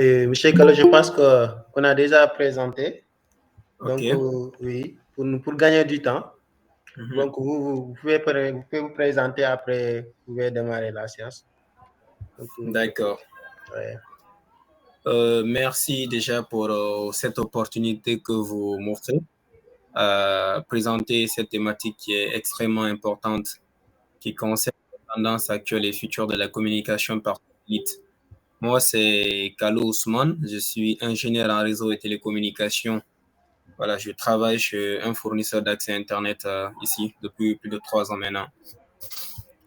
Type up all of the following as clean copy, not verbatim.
Et Monsieur Gallo, je pense qu'on a déjà présenté. Ok. Donc, oui, pour gagner du temps. Mhm. Donc, vous pouvez vous présenter après, vous pouvez démarrer la séance. Donc, D'accord. ouais. Merci déjà pour cette opportunité que vous m'offrez. Présenter cette thématique qui est extrêmement importante, qui concerne les tendances actuelles et futures de la communication par satellite. Moi, c'est Kalo Ousmane, je suis ingénieur en réseau et télécommunications. Voilà, je travaille chez un fournisseur d'accès Internet ici depuis plus de 3 ans maintenant.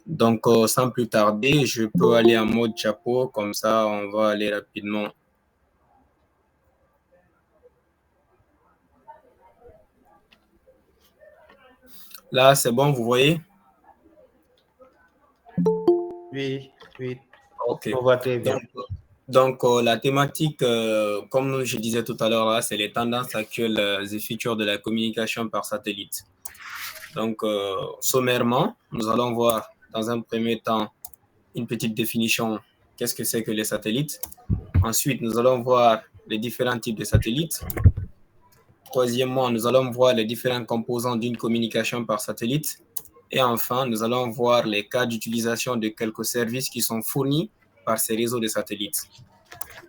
Donc, sans plus tarder, je peux aller en mode chapeau, comme ça, on va aller rapidement. Là, c'est bon, vous voyez? Oui, oui, Ok. on voit très bien. Donc, la thématique, comme je disais tout à l'heure, là, c'est les tendances actuelles et futures de la communication par satellite. Donc, sommairement, nous allons voir dans un premier temps une petite définition. Qu'est-ce que c'est que les satellites? Ensuite, nous allons voir les différents types de satellites. Troisièmement, nous allons voir les différents composants d'une communication par satellite. Et enfin, nous allons voir les cas d'utilisation de quelques services qui sont fournis par ces réseaux de satellites.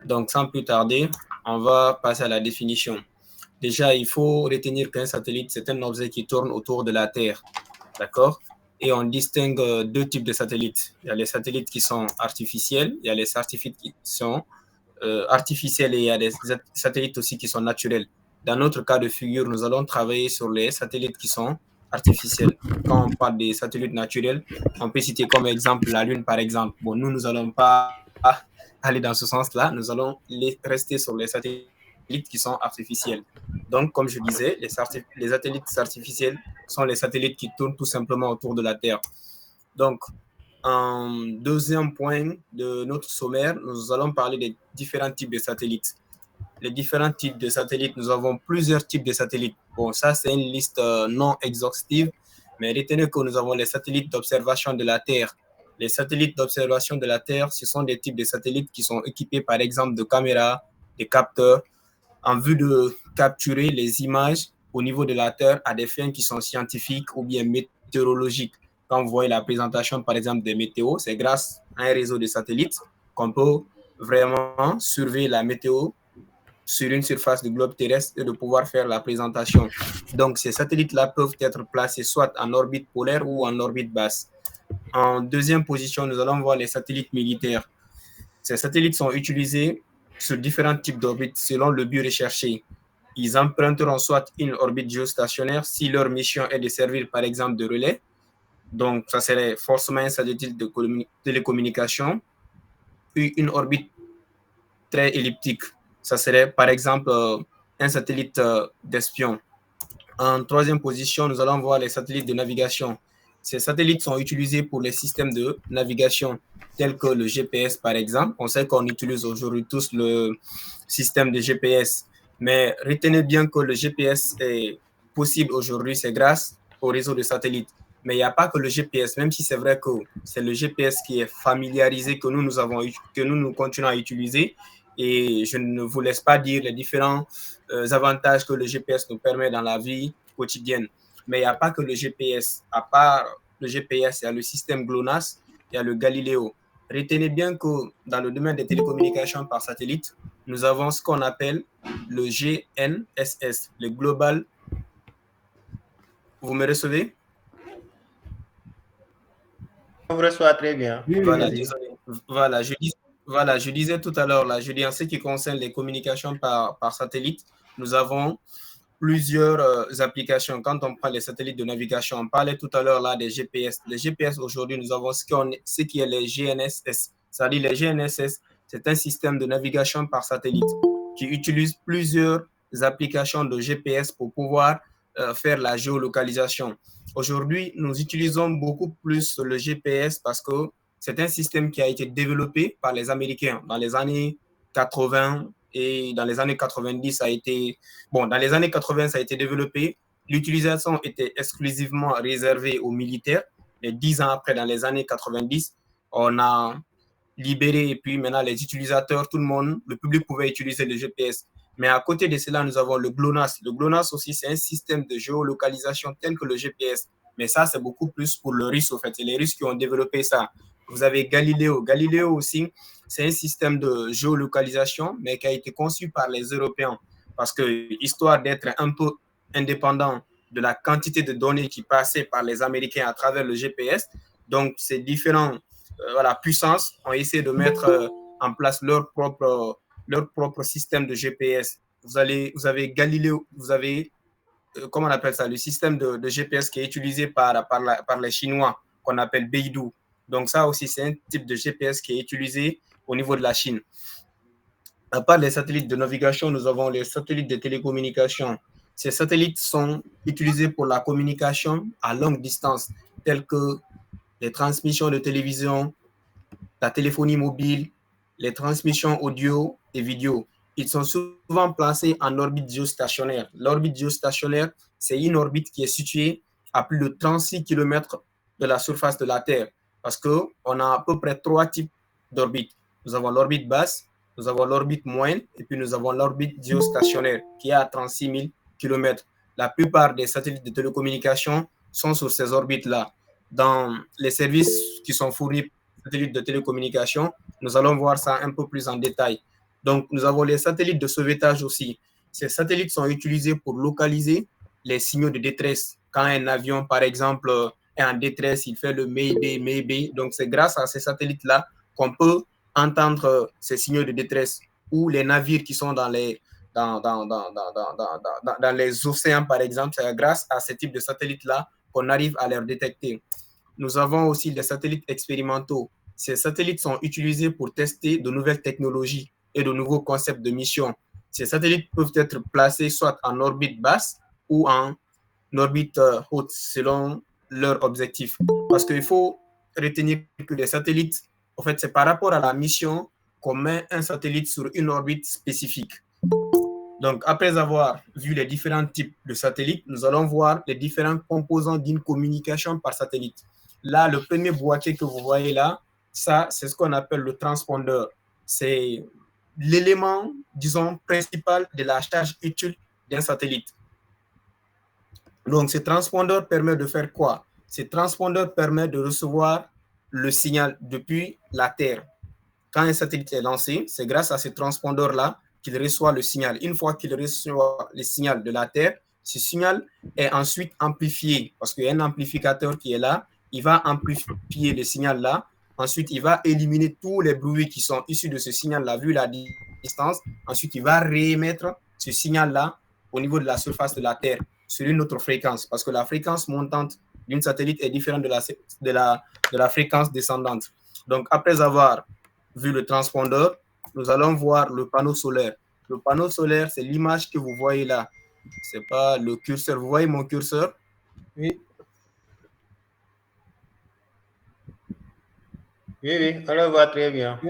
Donc, sans plus tarder, on va passer à la définition. Déjà, il faut retenir qu'un satellite, c'est un objet qui tourne autour de la Terre. D'accord? Et on distingue deux types de satellites. Il y a les satellites qui sont artificiels, il y a les satellites qui sont artificiels et il y a des satellites aussi qui sont naturels. Dans notre cas de figure, nous allons travailler sur les satellites qui sont artificiels. Quand on parle des satellites naturels, on peut citer comme exemple la Lune, par exemple. Bon, nous n'allons pas aller dans ce sens-là. Nous allons rester sur les satellites qui sont artificiels. Donc, comme je disais, les satellites artificiels sont les satellites qui tournent tout simplement autour de la Terre. Donc, en deuxième point de notre sommaire, nous allons parler des différents types de satellites. Les différents types de satellites, nous avons plusieurs types de satellites. Bon, ça, c'est une liste non exhaustive, mais retenez que nous avons les satellites d'observation de la Terre. Les satellites d'observation de la Terre, ce sont des types de satellites qui sont équipés, par exemple, de caméras, de capteurs, en vue de capturer les images au niveau de la Terre à des fins qui sont scientifiques ou bien météorologiques. Quand vous voyez la présentation, par exemple, des météos, c'est grâce à un réseau de satellites qu'on peut vraiment surveiller la météo sur une surface du globe terrestre et de pouvoir faire la présentation. Donc, ces satellites-là peuvent être placés soit en orbite polaire ou en orbite basse. En deuxième position, nous allons voir les satellites militaires. Ces satellites sont utilisés sur différents types d'orbites selon le but recherché. Ils emprunteront soit une orbite géostationnaire si leur mission est de servir par exemple de relais. Donc, ça serait forcément un satellite de télécommunication. Puis une orbite très elliptique. Ça serait par exemple un satellite d'espion. En troisième position, nous allons voir les satellites de navigation. Ces satellites sont utilisés pour les systèmes de navigation tels que le GPS, par exemple. On sait qu'on utilise aujourd'hui tous le système de GPS, mais retenez bien que le GPS est possible aujourd'hui, c'est grâce au réseau de satellites. Mais il n'y a pas que le GPS, même si c'est vrai que c'est le GPS qui est familiarisé, que nous continuons à utiliser. Et je ne vous laisse pas dire les différents avantages que le GPS nous permet dans la vie quotidienne. Mais il n'y a pas que le GPS. À part le GPS, il y a le système GLONASS, il y a le Galileo. Retenez bien que dans le domaine des télécommunications par satellite, nous avons ce qu'on appelle le GNSS, le Global. Vous me recevez? On vous reçoit très bien. Oui, oui, Voilà, Allez-y. désolé. Voilà, je disais tout à l'heure, là, je dis en ce qui concerne les communications par satellite, nous avons plusieurs applications. Quand on prend les satellites de navigation, on parlait tout à l'heure là des GPS. Les GPS aujourd'hui, nous avons ce qui est les GNSS. C'est-à-dire les GNSS, c'est un système de navigation par satellite qui utilise plusieurs applications de GPS pour pouvoir faire la géolocalisation. Aujourd'hui, nous utilisons beaucoup plus le GPS parce que c'est un système qui a été développé par les Américains dans les années 80 et dans les années 90, ça a été bon, dans les années 80, ça a été développé. L'utilisation était exclusivement réservée aux militaires. Et 10 ans après, dans les années 90, on a libéré et puis maintenant les utilisateurs, tout le monde, le public pouvait utiliser le GPS. Mais à côté de cela, nous avons le GLONASS. Le GLONASS aussi, c'est un système de géolocalisation tel que le GPS. Mais ça, c'est beaucoup plus pour le Russe, au fait. C'est les Russes qui ont développé ça. Vous avez Galileo. Galileo aussi, c'est un système de géolocalisation, mais qui a été conçu par les Européens. Parce que, histoire d'être un peu indépendant de la quantité de données qui passaient par les Américains à travers le GPS, donc ces différentes puissances ont essayé de mettre en place leur propre système de GPS. Vous avez Galileo, vous avez, comment on appelle ça, le système de GPS qui est utilisé par les Chinois, qu'on appelle Beidou. Donc ça aussi, c'est un type de GPS qui est utilisé au niveau de la Chine. À part les satellites de navigation, nous avons les satellites de télécommunication. Ces satellites sont utilisés pour la communication à longue distance, telles que les transmissions de télévision, la téléphonie mobile, les transmissions audio et vidéo. Ils sont souvent placés en orbite géostationnaire. L'orbite géostationnaire, c'est une orbite qui est située à plus de 36 km de la surface de la Terre, parce qu'on a à peu près 3 types d'orbites. Nous avons l'orbite basse, nous avons l'orbite moyenne, et puis nous avons l'orbite géostationnaire, qui est à 36 000 km. La plupart des satellites de télécommunication sont sur ces orbites-là. Dans les services qui sont fournis par les satellites de télécommunication, nous allons voir ça un peu plus en détail. Donc, nous avons les satellites de sauvetage aussi. Ces satellites sont utilisés pour localiser les signaux de détresse. Quand un avion, par exemple, est en détresse, il fait le Mayday, Mayday. Donc, c'est grâce à ces satellites-là qu'on peut entendre ces signaux de détresse, ou les navires qui sont dans les océans, par exemple. C'est grâce à ce type de satellites-là qu'on arrive à les détecter. Nous avons aussi les satellites expérimentaux. Ces satellites sont utilisés pour tester de nouvelles technologies et de nouveaux concepts de mission. Ces satellites peuvent être placés soit en orbite basse ou en orbite haute selon leur objectif. Parce qu'il faut retenir que les satellites, en fait, c'est par rapport à la mission qu'on met un satellite sur une orbite spécifique. Donc, après avoir vu les différents types de satellites, nous allons voir les différents composants d'une communication par satellite. Là, le premier boîtier que vous voyez là, ça, c'est ce qu'on appelle le transpondeur. C'est l'élément, disons, principal de la charge utile d'un satellite. Donc, ce transpondeur permet de faire quoi? Ce transpondeur permet de recevoir le signal depuis la Terre. Quand un satellite est lancé, c'est grâce à ce transpondeur-là qu'il reçoit le signal. Une fois qu'il reçoit le signal de la Terre, ce signal est ensuite amplifié, parce qu'il y a un amplificateur qui est là, il va amplifier le signal-là, ensuite il va éliminer tous les bruits qui sont issus de ce signal-là, vu la distance, ensuite il va réémettre ce signal-là au niveau de la surface de la Terre, sur une autre fréquence, parce que la fréquence montante d'une satellite est différente de la fréquence descendante. Donc après avoir vu le transpondeur, nous allons voir le panneau solaire. Le panneau solaire, c'est l'image que vous voyez là. C'est pas le curseur. Vous voyez mon curseur? Oui. Oui, on le voit très bien.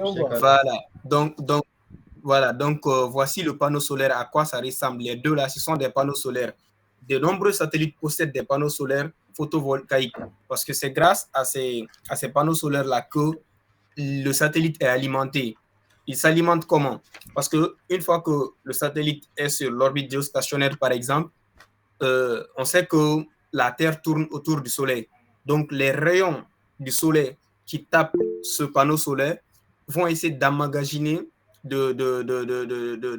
Voilà. Donc, voici le panneau solaire, à quoi ça ressemble. Les deux là, ce sont des panneaux solaires. De nombreux satellites possèdent des panneaux solaires photovoltaïques, parce que c'est grâce à ces panneaux solaires-là que le satellite est alimenté. Il s'alimente comment? Parce qu'une fois que le satellite est sur l'orbite géostationnaire, par exemple, on sait que la Terre tourne autour du Soleil. Donc, les rayons du Soleil qui tapent ce panneau solaire vont essayer d'emmagasiner de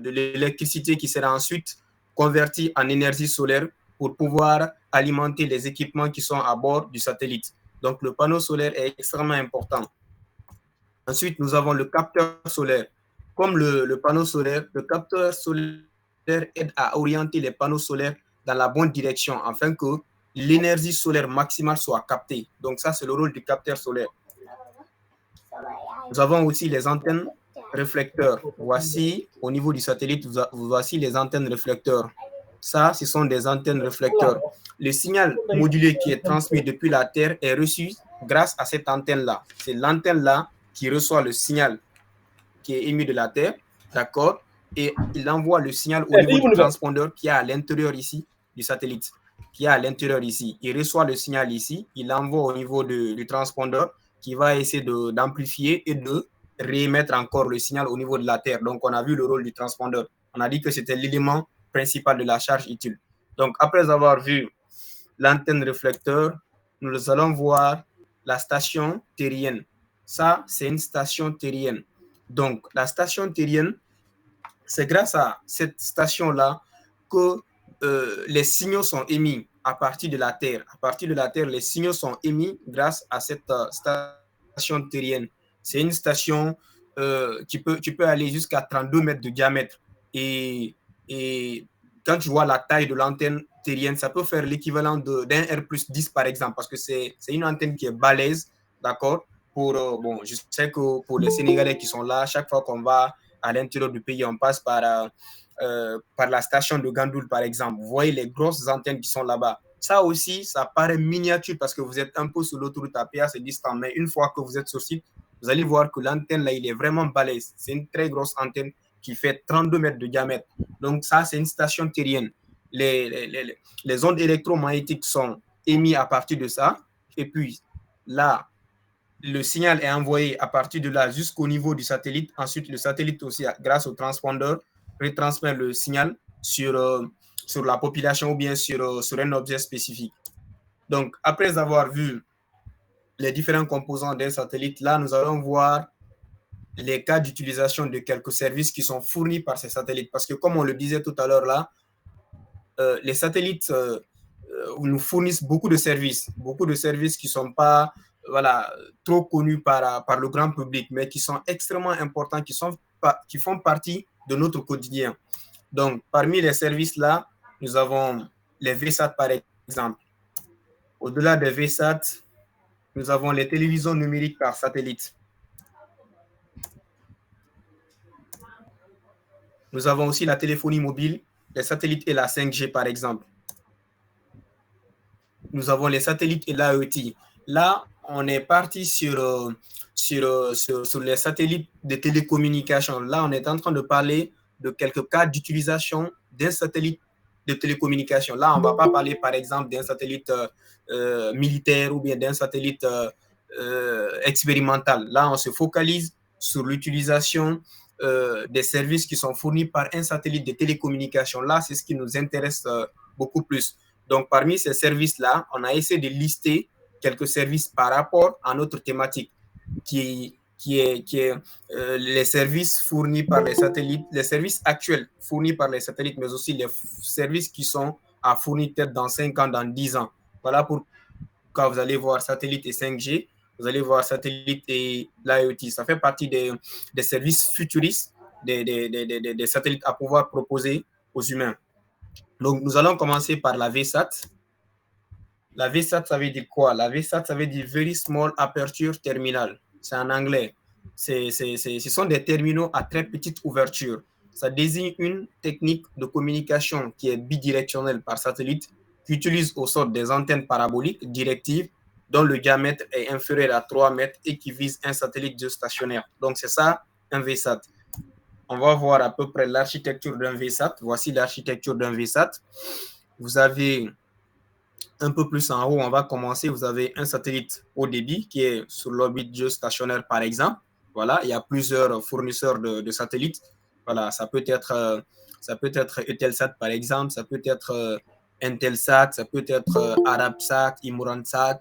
l'électricité qui sera ensuite convertie en énergie solaire pour pouvoir alimenter les équipements qui sont à bord du satellite. Donc, le panneau solaire est extrêmement important. Ensuite, nous avons le capteur solaire. Comme le panneau solaire, le capteur solaire aide à orienter les panneaux solaires dans la bonne direction afin que l'énergie solaire maximale soit captée. Donc ça, c'est le rôle du capteur solaire. Nous avons aussi les antennes réflecteurs. Voici, au niveau du satellite, voici les antennes réflecteurs. Ça, ce sont des antennes réflecteurs. Le signal modulé qui est transmis depuis la Terre est reçu grâce à cette antenne-là. C'est l'antenne-là qui reçoit le signal qui est émis de la Terre, d'accord, et il envoie le signal au niveau du transpondeur qui est à l'intérieur ici du satellite, qui est à l'intérieur ici. Il reçoit le signal ici, il l'envoie au niveau du transpondeur qui va essayer d'amplifier et de remettre encore le signal au niveau de la Terre. Donc, on a vu le rôle du transpondeur. On a dit que c'était l'élément principal de la charge utile. Donc, après avoir vu l'antenne réflecteur, nous allons voir la station terrienne. Ça, c'est une station terrienne. Donc, la station terrienne, c'est grâce à cette station-là que les signaux sont émis à partir de la Terre. À partir de la Terre, les signaux sont émis grâce à cette station terrienne. C'est une station qui peut aller jusqu'à 32 mètres de diamètre. Et quand tu vois la taille de l'antenne terrienne, ça peut faire l'équivalent d'un R+10 par exemple, parce que c'est une antenne qui est balèze, d'accord. Bon, je sais que pour les Sénégalais qui sont là, chaque fois qu'on va à l'intérieur du pays, on passe par la station de Gandoul, par exemple. Vous voyez les grosses antennes qui sont là-bas. Ça aussi, ça paraît miniature parce que vous êtes un peu sur l'autoroute à péage, c'est distant. Mais une fois que vous êtes sur site, vous allez voir que l'antenne, là, il est vraiment balèze. C'est une très grosse antenne qui fait 32 mètres de diamètre. Donc, ça, c'est une station terrienne. Les ondes électromagnétiques sont émises à partir de ça. Et puis, là, le signal est envoyé à partir de là jusqu'au niveau du satellite. Ensuite, le satellite aussi, grâce au transpondeur, retransmet le signal sur la population ou bien sur un objet spécifique. Donc, après avoir vu les différents composants d'un satellite, là, nous allons voir les cas d'utilisation de quelques services qui sont fournis par ces satellites. Parce que, comme on le disait tout à l'heure là, les satellites nous fournissent beaucoup de services qui ne sont pas trop connus par le grand public, mais qui sont extrêmement importants, qui font partie de notre quotidien. Donc, parmi les services là, nous avons les VSAT par exemple. Au-delà des VSAT, nous avons les télévisions numériques par satellite. Nous avons aussi la téléphonie mobile, les satellites et la 5G par exemple. Nous avons les satellites et l'IoT. Là, on est parti sur les satellites de télécommunication. Là, on est en train de parler de quelques cas d'utilisation d'un satellite de télécommunication. Là, on ne va pas parler, par exemple, d'un satellite militaire ou bien d'un satellite expérimental. Là, on se focalise sur l'utilisation des services qui sont fournis par un satellite de télécommunication. Là, c'est ce qui nous intéresse beaucoup plus. Donc, parmi ces services-là, on a essayé de lister quelques services par rapport à notre thématique, qui est les services fournis par les satellites, les services actuels fournis par les satellites, mais aussi les services qui sont à fournir peut-être dans 5 ans, dans 10 ans. Voilà pourquoi vous allez voir satellite et 5G, vous allez voir satellite et l'IoT. Ça fait partie des services futuristes, des satellites à pouvoir proposer aux humains. Donc, nous allons commencer par la VSAT. La VSAT, ça veut dire quoi? La VSAT, ça veut dire Very Small Aperture Terminal. C'est en anglais. Ce sont des terminaux à très petite ouverture. Ça désigne une technique de communication qui est bidirectionnelle par satellite, qui utilise au sort des antennes paraboliques directives dont le diamètre est inférieur à 3 mètres et qui vise un satellite géostationnaire. Donc, c'est ça, un VSAT. On va voir à peu près l'architecture d'un VSAT. Voici l'architecture d'un VSAT. Vous avez un peu plus en haut, on va commencer. Vous avez un satellite haut débit qui est sur l'orbite géostationnaire, par exemple. Voilà, il y a plusieurs fournisseurs de satellites. Voilà, ça peut être Eutelsat, par exemple. Ça peut être Intelsat. Ça peut être Arabsat, Imoransat.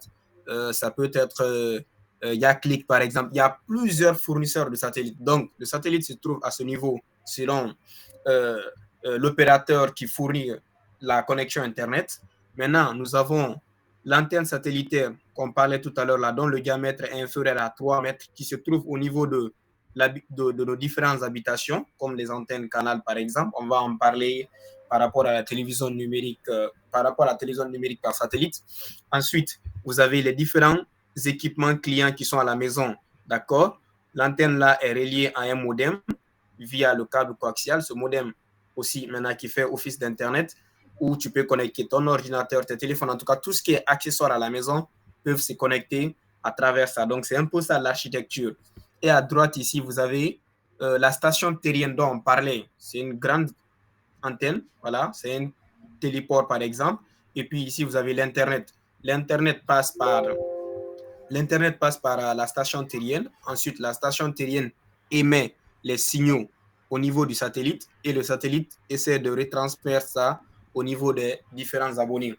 Ça peut être Yaklik, par exemple. Il y a plusieurs fournisseurs de satellites. Donc, le satellite se trouve à ce niveau selon l'opérateur qui fournit la connexion Internet. Maintenant, nous avons l'antenne satellitaire qu'on parlait tout à l'heure, là, dont le diamètre est inférieur à 3 mètres, qui se trouve au niveau de nos différentes habitations, comme les antennes canal, par exemple. On va en parler par rapport à la télévision numérique, par satellite. Ensuite, vous avez les différents équipements clients qui sont à la maison, d'accord? L'antenne là est reliée à un modem via le câble coaxial. Ce modem aussi, maintenant, qui fait office d'Internet, où tu peux connecter ton ordinateur, tes téléphones, en tout cas, tout ce qui est accessoire à la maison peuvent se connecter à travers ça. Donc, c'est un peu ça l'architecture. Et à droite, ici, vous avez la station terrienne dont on parlait. C'est une grande antenne, voilà, c'est un téléport, par exemple. Et puis, ici, vous avez l'Internet. L'Internet passe par la station terrienne. Ensuite, la station terrienne émet les signaux au niveau du satellite et le satellite essaie de retransmettre ça au niveau des différents abonnés.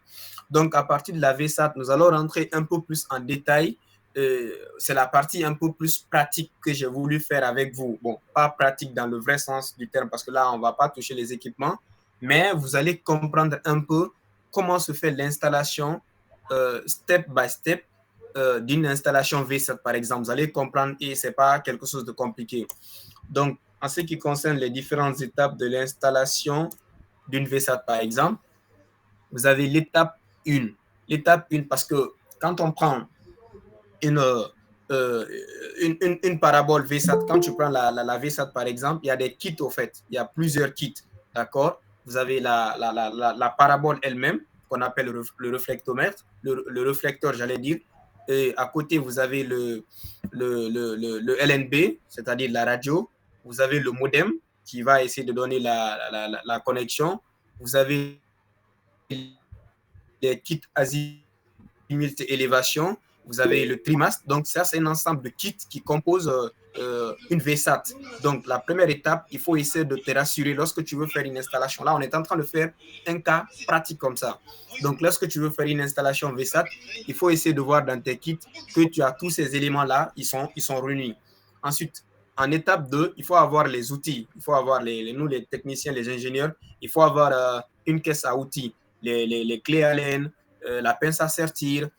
Donc, à partir de la VSAT, nous allons rentrer un peu plus en détail. C'est la partie un peu plus pratique que j'ai voulu faire avec vous. Bon, pas pratique dans le vrai sens du terme, parce que là, on ne va pas toucher les équipements, mais vous allez comprendre un peu comment se fait l'installation step by step d'une installation VSAT, par exemple. Vous allez comprendre et ce n'est pas quelque chose de compliqué. Donc, en ce qui concerne les différentes étapes de l'installation d'une VSAT, par exemple, vous avez l'étape 1. L'étape 1, parce que quand on prend une, euh, une parabole VSAT, quand tu prends la VSAT par exemple, il y a des kits au fait, il y a plusieurs kits, d'accord. Vous avez la parabole elle-même, qu'on appelle le réflectomètre, le réflecteur, j'allais dire, et à côté, vous avez le LNB, c'est-à-dire la radio, vous avez le modem qui va essayer de donner la connexion, vous avez les kits azimut élévation, vous avez le trimast. Donc, ça, c'est un ensemble de kits qui composent une VSAT. Donc, la première étape, il faut essayer de te rassurer lorsque tu veux faire une installation. Là, on est en train de faire un cas pratique comme ça. Donc, lorsque tu veux faire une installation VSAT, il faut essayer de voir dans tes kits que tu as tous ces éléments-là, ils sont réunis. Ensuite, en étape 2, il faut avoir les outils. Il faut avoir, nous, les techniciens, les ingénieurs, il faut avoir une caisse à outils, les clés Allen, la pince à sertir,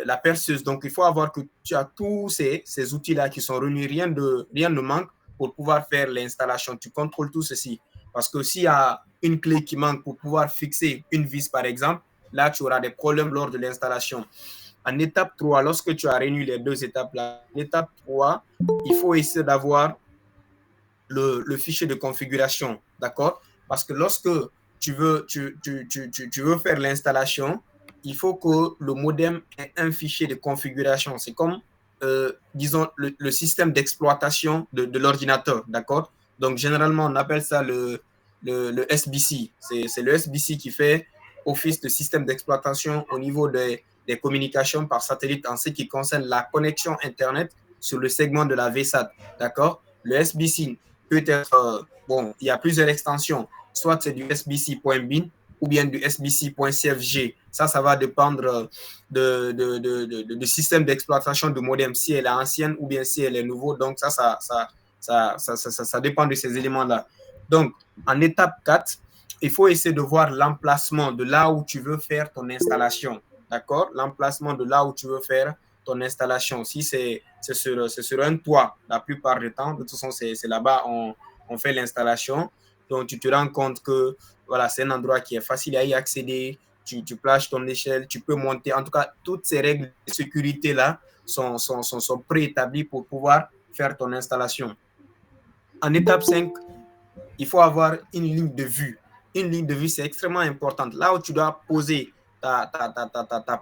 la perceuse. Donc, il faut avoir que tu as tous ces outils-là qui sont réunis. Rien ne manque pour pouvoir faire l'installation. Tu contrôles tout ceci. Parce que s'il y a une clé qui manque pour pouvoir fixer une vis, par exemple, là, tu auras des problèmes lors de l'installation. En étape 3, lorsque tu as réuni les deux étapes-là, en étape 3, il faut essayer d'avoir le fichier de configuration, d'accord? Parce que lorsque tu veux faire l'installation, il faut que le modem ait un fichier de configuration. C'est comme, disons, le système d'exploitation de l'ordinateur, d'accord? Donc, généralement, on appelle ça le SBC. C'est le SBC qui fait office de système d'exploitation au niveau des communications par satellite en ce qui concerne la connexion Internet sur le segment de la VSAT, d'accord? Le SBC peut être, bon, il y a plusieurs extensions, soit c'est du SBC.bin ou bien du SBC.cfg. Ça va dépendre du système d'exploitation du modem, si elle est ancienne ou bien si elle est nouveau. Donc, ça dépend de ces éléments-là. Donc, en étape 4, il faut essayer de voir l'emplacement de là où tu veux faire ton installation. D'accord? L'emplacement de là où tu veux faire ton installation. Si c'est sur un toit, la plupart du temps, de toute façon, c'est là-bas on fait l'installation. Donc, tu te rends compte que voilà, c'est un endroit qui est facile à y accéder. Tu places ton échelle, tu peux monter. En tout cas, toutes ces règles de sécurité-là sont préétablies pour pouvoir faire ton installation. En étape 5, il faut avoir une ligne de vue. Une ligne de vue, c'est extrêmement important. Là où tu dois poser ta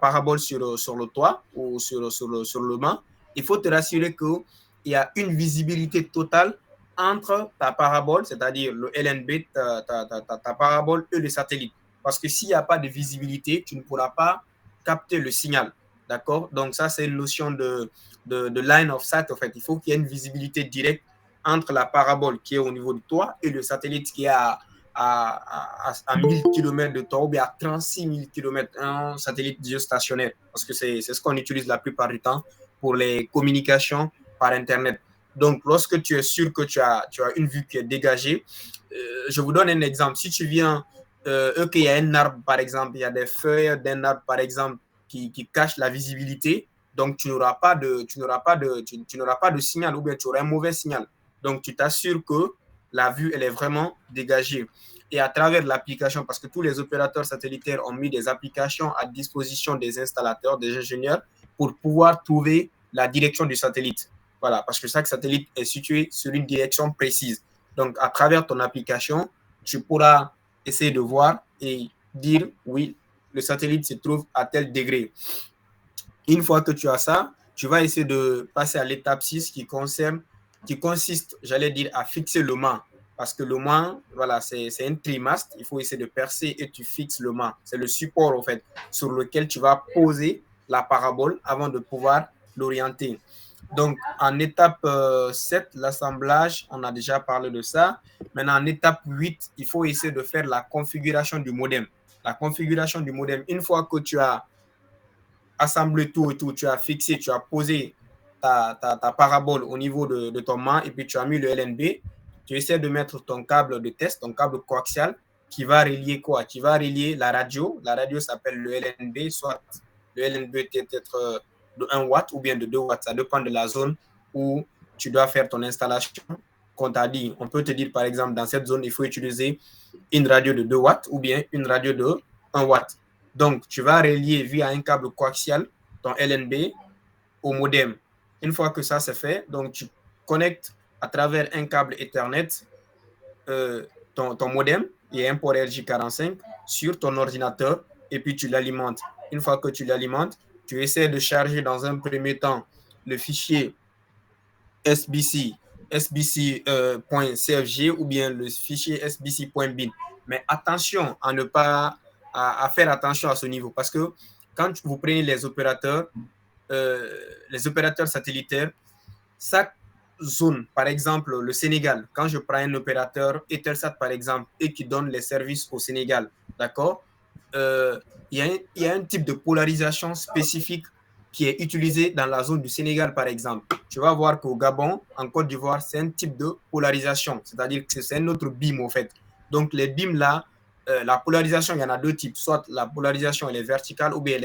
parabole sur le toit ou sur le mât, il faut te rassurer qu'il y a une visibilité totale entre ta parabole, c'est-à-dire le LNB, ta parabole et le satellite. Parce que s'il n'y a pas de visibilité, tu ne pourras pas capter le signal. D'accord? Donc, ça, c'est une notion de line of sight, en fait. Il faut qu'il y ait une visibilité directe entre la parabole qui est au niveau du toit et le satellite qui est à 1000 km de toi ou bien à 36 000 km, un satellite géostationnaire, parce que c'est ce qu'on utilise la plupart du temps pour les communications par Internet. Donc, lorsque tu es sûr que tu as une vue qui est dégagée, je vous donne un exemple. Si tu viens, qu'il y a un arbre, par exemple, il y a des feuilles d'un arbre, par exemple, qui cachent la visibilité, donc tu n'auras pas de signal ou bien tu auras un mauvais signal. Donc, tu t'assures que la vue, elle est vraiment dégagée. Et à travers l'application, parce que tous les opérateurs satellitaires ont mis des applications à disposition des installateurs, des ingénieurs, pour pouvoir trouver la direction du satellite. Voilà, parce que chaque satellite est situé sur une direction précise. Donc, à travers ton application, tu pourras essayer de voir et dire, oui, le satellite se trouve à tel degré. Une fois que tu as ça, tu vas essayer de passer à l'étape 6 qui consiste, j'allais dire, à fixer le mât. Parce que le mât, voilà, c'est un trimast. Il faut essayer de percer et tu fixes le mât. C'est le support, en fait, sur lequel tu vas poser la parabole avant de pouvoir l'orienter. Donc, en étape 7, l'assemblage, on a déjà parlé de ça. Maintenant, en étape 8, il faut essayer de faire la configuration du modem. La configuration du modem, une fois que tu as assemblé tout et tout, tu as fixé, tu as posé ta parabole au niveau de ton mât et puis tu as mis le LNB, tu essaies de mettre ton câble de test, ton câble coaxial qui va relier quoi? Qui va relier la radio. La radio s'appelle le LNB, soit le LNB peut-être de 1 watt ou bien de 2 watts. Ça dépend de la zone où tu dois faire ton installation. Qu'on t'a dit, on peut te dire par exemple, dans cette zone, il faut utiliser une radio de 2 watts ou bien une radio de 1 watt. Donc, tu vas relier via un câble coaxial ton LNB au modem. Une fois que ça c'est fait, donc tu connectes à travers un câble Ethernet ton modem et un port RJ45 sur ton ordinateur et puis tu l'alimentes. Une fois que tu l'alimentes, tu essaies de charger dans un premier temps le fichier sbc.cfg ou bien le fichier sbc.bin. Mais attention à ne pas à faire attention à ce niveau parce que quand vous prenez les opérateurs satellitaires, chaque zone, par exemple le Sénégal, quand je prends un opérateur Eutelsat par exemple et qui donne les services au Sénégal, d'accord, il y a un type de polarisation spécifique qui est utilisé dans la zone du Sénégal, par exemple. Tu vas voir qu'au Gabon, en Côte d'Ivoire, c'est un type de polarisation, c'est-à-dire que c'est un autre beam, en fait. Donc, les beams là, la polarisation, il y en a deux types. Soit la polarisation, elle est verticale ou bien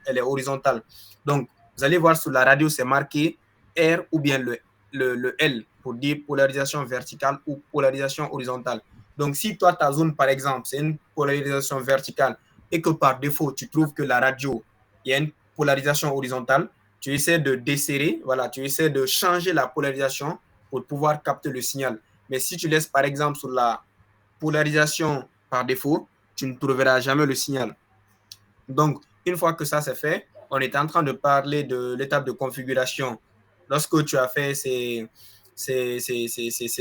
elle est horizontale. Donc, vous allez voir sur la radio, c'est marqué R ou bien le L pour dire polarisation verticale ou polarisation horizontale. Donc, si toi, ta zone, par exemple, c'est une polarisation verticale et que par défaut, tu trouves que la radio, il y a une polarisation horizontale, tu essaies de desserrer, voilà, tu essaies de changer la polarisation pour pouvoir capter le signal. Mais si tu laisses, par exemple, sur la polarisation par défaut, tu ne trouveras jamais le signal. Donc, une fois que ça c'est fait, on est en train de parler de l'étape de configuration. Lorsque tu as fait ces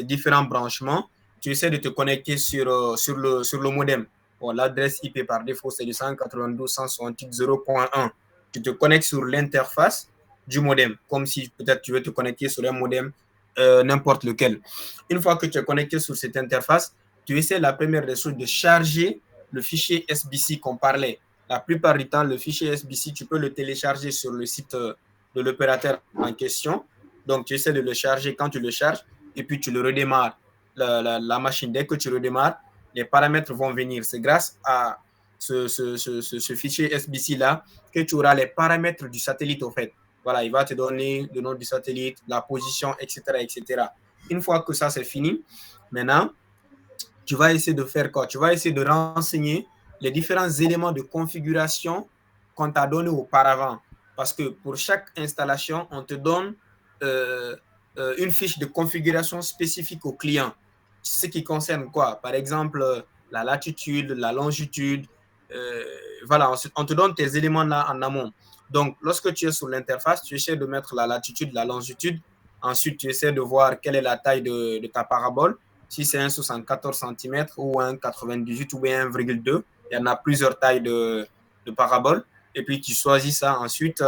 différents branchements, tu essaies de te connecter sur le modem. Bon, l'adresse IP par défaut, c'est du 192.168.0.1. Tu te connectes sur l'interface du modem, comme si peut-être tu veux te connecter sur un modem n'importe lequel. Une fois que tu es connecté sur cette interface, tu essaies la première des choses de charger le fichier SBC qu'on parlait. La plupart du temps, le fichier SBC, tu peux le télécharger sur le site de l'opérateur en question. Donc, tu essaies de le charger quand tu le charges et puis tu le redémarres. La machine, dès que tu redémarres, les paramètres vont venir. C'est grâce à ce fichier SBC-là que tu auras les paramètres du satellite, au fait. Voilà, il va te donner le nom du satellite, la position, etc., etc. Une fois que ça, c'est fini, maintenant, tu vas essayer de faire quoi? Tu vas essayer de renseigner les différents éléments de configuration qu'on t'a donné auparavant. Parce que pour chaque installation, on te donne une fiche de configuration spécifique au client. Ce qui concerne quoi? Par exemple, la latitude, la longitude. Voilà, on te donne tes éléments là en amont. Donc, lorsque tu es sur l'interface, tu essaies de mettre la latitude, la longitude. Ensuite, tu essaies de voir quelle est la taille de ta parabole. Si c'est un 74 cm ou un 98 ou bien 1,2, il y en a plusieurs tailles de paraboles. Et puis, tu choisis ça. Ensuite,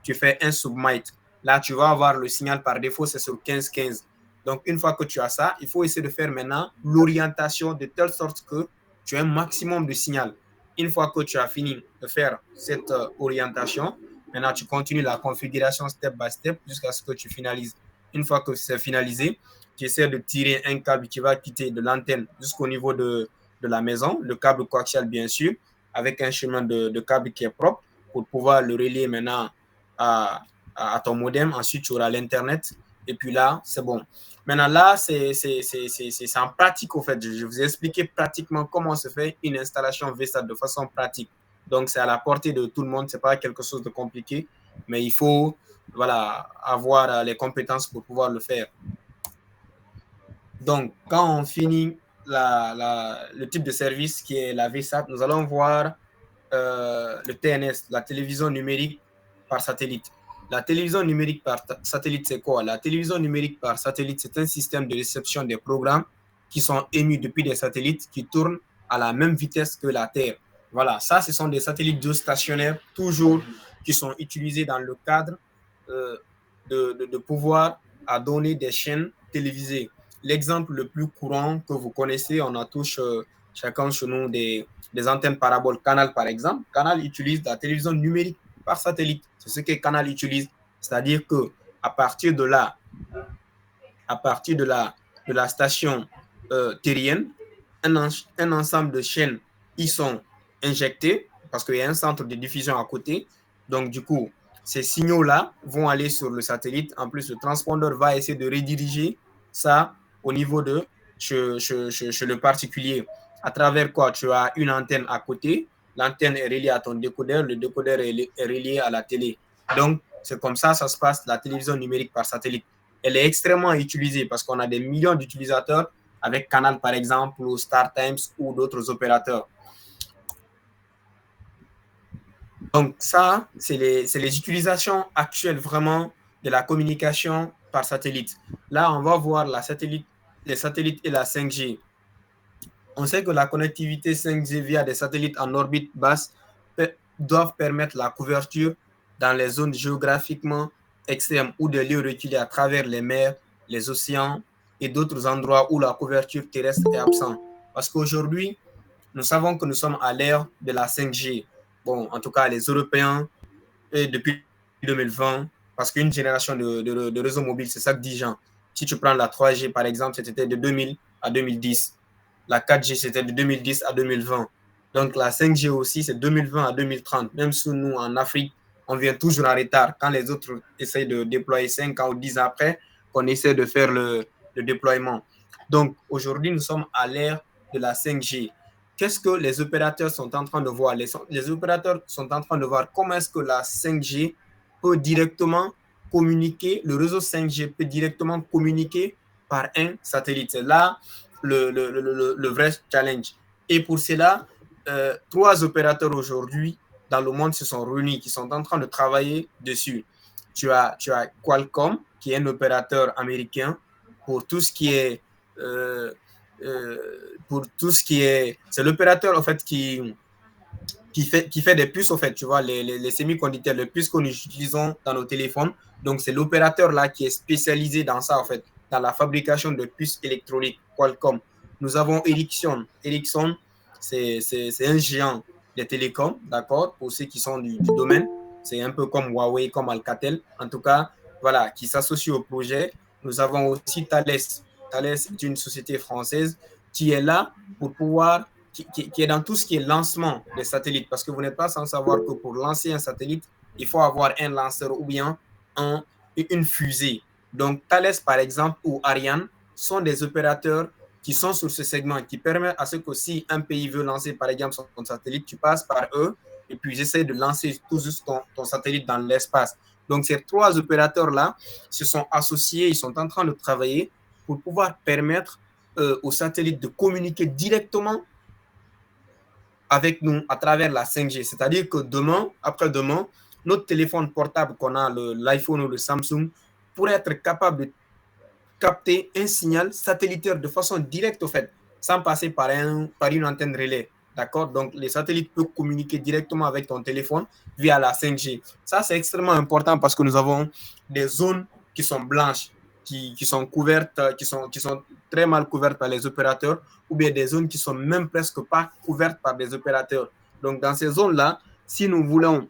tu fais un submit. Là, tu vas avoir le signal par défaut, c'est sur 15-15. Donc, une fois que tu as ça, il faut essayer de faire maintenant l'orientation de telle sorte que tu as un maximum de signal. Une fois que tu as fini de faire cette orientation, maintenant, tu continues la configuration step by step jusqu'à ce que tu finalises. Une fois que c'est finalisé, tu essaies de tirer un câble qui va quitter de l'antenne jusqu'au niveau de la maison, le câble coaxial bien sûr, avec un chemin de câble qui est propre pour pouvoir le relier maintenant à ton modem. Ensuite, tu auras l'Internet et puis là, c'est bon. Maintenant, là, c'est en pratique, au fait. Je vous ai expliqué pratiquement comment se fait une installation VSAT de façon pratique. Donc, c'est à la portée de tout le monde. Ce n'est pas quelque chose de compliqué, mais il faut voilà, avoir les compétences pour pouvoir le faire. Donc, quand on finit le type de service qui est la VSAT, nous allons voir le TNS, la télévision numérique par satellite. La télévision numérique par satellite, c'est quoi? La télévision numérique par satellite, c'est un système de réception des programmes qui sont émis depuis des satellites qui tournent à la même vitesse que la Terre. Voilà, ça, ce sont des satellites géostationnaires, toujours, qui sont utilisés dans le cadre de pouvoir à donner des chaînes télévisées. L'exemple le plus courant que vous connaissez, on a tous chacun chez nous des antennes parabole Canal par exemple. Canal utilise la télévision numérique par satellite. C'est ce que Canal utilise. C'est-à-dire que à partir de là, à partir de la station terrienne, un ensemble de chaînes y sont injectées parce qu'il y a un centre de diffusion à côté. Donc, du coup, ces signaux-là vont aller sur le satellite. En plus, le transpondeur va essayer de rediriger ça au niveau de chez le particulier. À travers quoi? Tu as une antenne à côté. L'antenne est reliée à ton décodeur. Le décodeur est relié à la télé. Donc, c'est comme ça se passe la télévision numérique par satellite. Elle est extrêmement utilisée parce qu'on a des millions d'utilisateurs avec Canal, par exemple, ou Star Times ou d'autres opérateurs. Donc, ça, c'est les utilisations actuelles vraiment de la communication par satellite. Là, on va voir les satellites et la 5G. On sait que la connectivité 5G via des satellites en orbite basse doivent permettre la couverture dans les zones géographiquement extrêmes ou des lieux reculés à travers les mers, les océans et d'autres endroits où la couverture terrestre est absente. Parce qu'aujourd'hui, nous savons que nous sommes à l'ère de la 5G. Bon, en tout cas, les Européens, et depuis 2020, parce qu'une génération de réseaux mobiles, c'est ça que dit Jean. Si tu prends la 3G, par exemple, c'était de 2000 à 2010. La 4G, c'était de 2010 à 2020. Donc la 5G aussi, c'est 2020 à 2030. Même si nous, en Afrique, on vient toujours en retard. Quand les autres essayent de déployer 5 ans ou 10 ans après, qu'on essaie de faire le déploiement. Donc aujourd'hui, nous sommes à l'ère de la 5G. Qu'est-ce que les opérateurs sont en train de voir? Les opérateurs sont en train de voir comment est-ce que la 5G peut directement communiquer, le réseau 5G peut directement communiquer par un satellite. C'est là le vrai challenge. Et pour cela, 3 opérateurs aujourd'hui dans le monde se sont réunis, qui sont en train de travailler dessus. Tu as Qualcomm, qui est un opérateur américain pour tout ce qui est pour tout ce qui est, c'est l'opérateur en fait qui fait des puces, en fait, tu vois, les semi-conducteurs, les puces que nous utilisons dans nos téléphones. Donc, c'est l'opérateur là qui est spécialisé dans ça, en fait, dans la fabrication de puces électroniques, Qualcomm. Nous avons Ericsson. Ericsson, c'est un géant des télécoms, d'accord, pour ceux qui sont du domaine. C'est un peu comme Huawei, comme Alcatel, en tout cas, voilà, qui s'associe au projet. Nous avons aussi Thales. Thales est une société française qui est là pour pouvoir qui est dans tout ce qui est lancement des satellites. Parce que vous n'êtes pas sans savoir que pour lancer un satellite, il faut avoir un lanceur ou bien une fusée. Donc, Thales, par exemple, ou Ariane sont des opérateurs qui sont sur ce segment, qui permettent à ce que si un pays veut lancer, par exemple, son satellite, tu passes par eux et puis j'essaie de lancer tout juste ton satellite dans l'espace. Donc, ces 3 opérateurs-là se sont associés, ils sont en train de travailler pour pouvoir permettre aux satellites de communiquer directement avec nous à travers la 5G. C'est-à-dire que demain, après-demain, notre téléphone portable qu'on a, l'iPhone ou le Samsung, pourrait être capable de capter un signal satellitaire de façon directe, au fait, sans passer par une antenne relais. D'accord? Donc, les satellites peuvent communiquer directement avec ton téléphone via la 5G. Ça, c'est extrêmement important parce que nous avons des zones qui sont blanches, qui sont couvertes, qui sont très mal couvertes par les opérateurs, ou bien des zones qui sont même presque pas couvertes par des opérateurs. Donc, dans ces zones-là, si nous voulons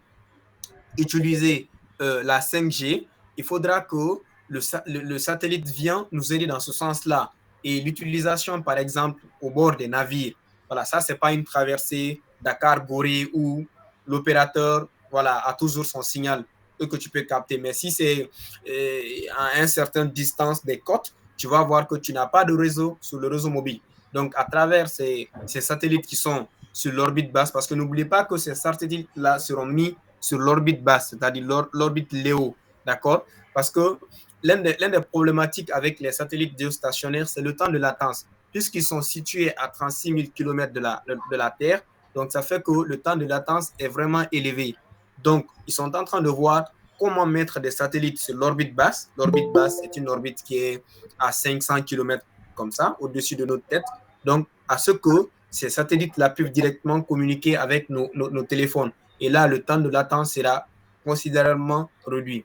utiliser la 5G, il faudra que le satellite vienne nous aider dans ce sens-là. Et l'utilisation, par exemple, au bord des navires, voilà, ça, c'est pas une traversée Dakar-Gorée où l'opérateur voilà, a toujours son signal que tu peux capter. Mais si c'est à une certaine distance des côtes, tu vas voir que tu n'as pas de réseau sur le réseau mobile. Donc, à travers ces satellites qui sont sur l'orbite basse, parce que n'oubliez pas que ces satellites-là seront mis sur l'orbite basse, c'est-à-dire l'orbite LEO, d'accord? Parce que l'une des problématiques avec les satellites géostationnaires, c'est le temps de latence, puisqu'ils sont situés à 36 000 km de la Terre, donc ça fait que le temps de latence est vraiment élevé. Donc, ils sont en train de voir comment mettre des satellites sur l'orbite basse. L'orbite basse, c'est une orbite qui est à 500 km comme ça, au-dessus de notre tête. Donc, à ce que ces satellites-là peuvent directement communiquer avec nos téléphones. Et là, le temps de latence sera considérablement réduit.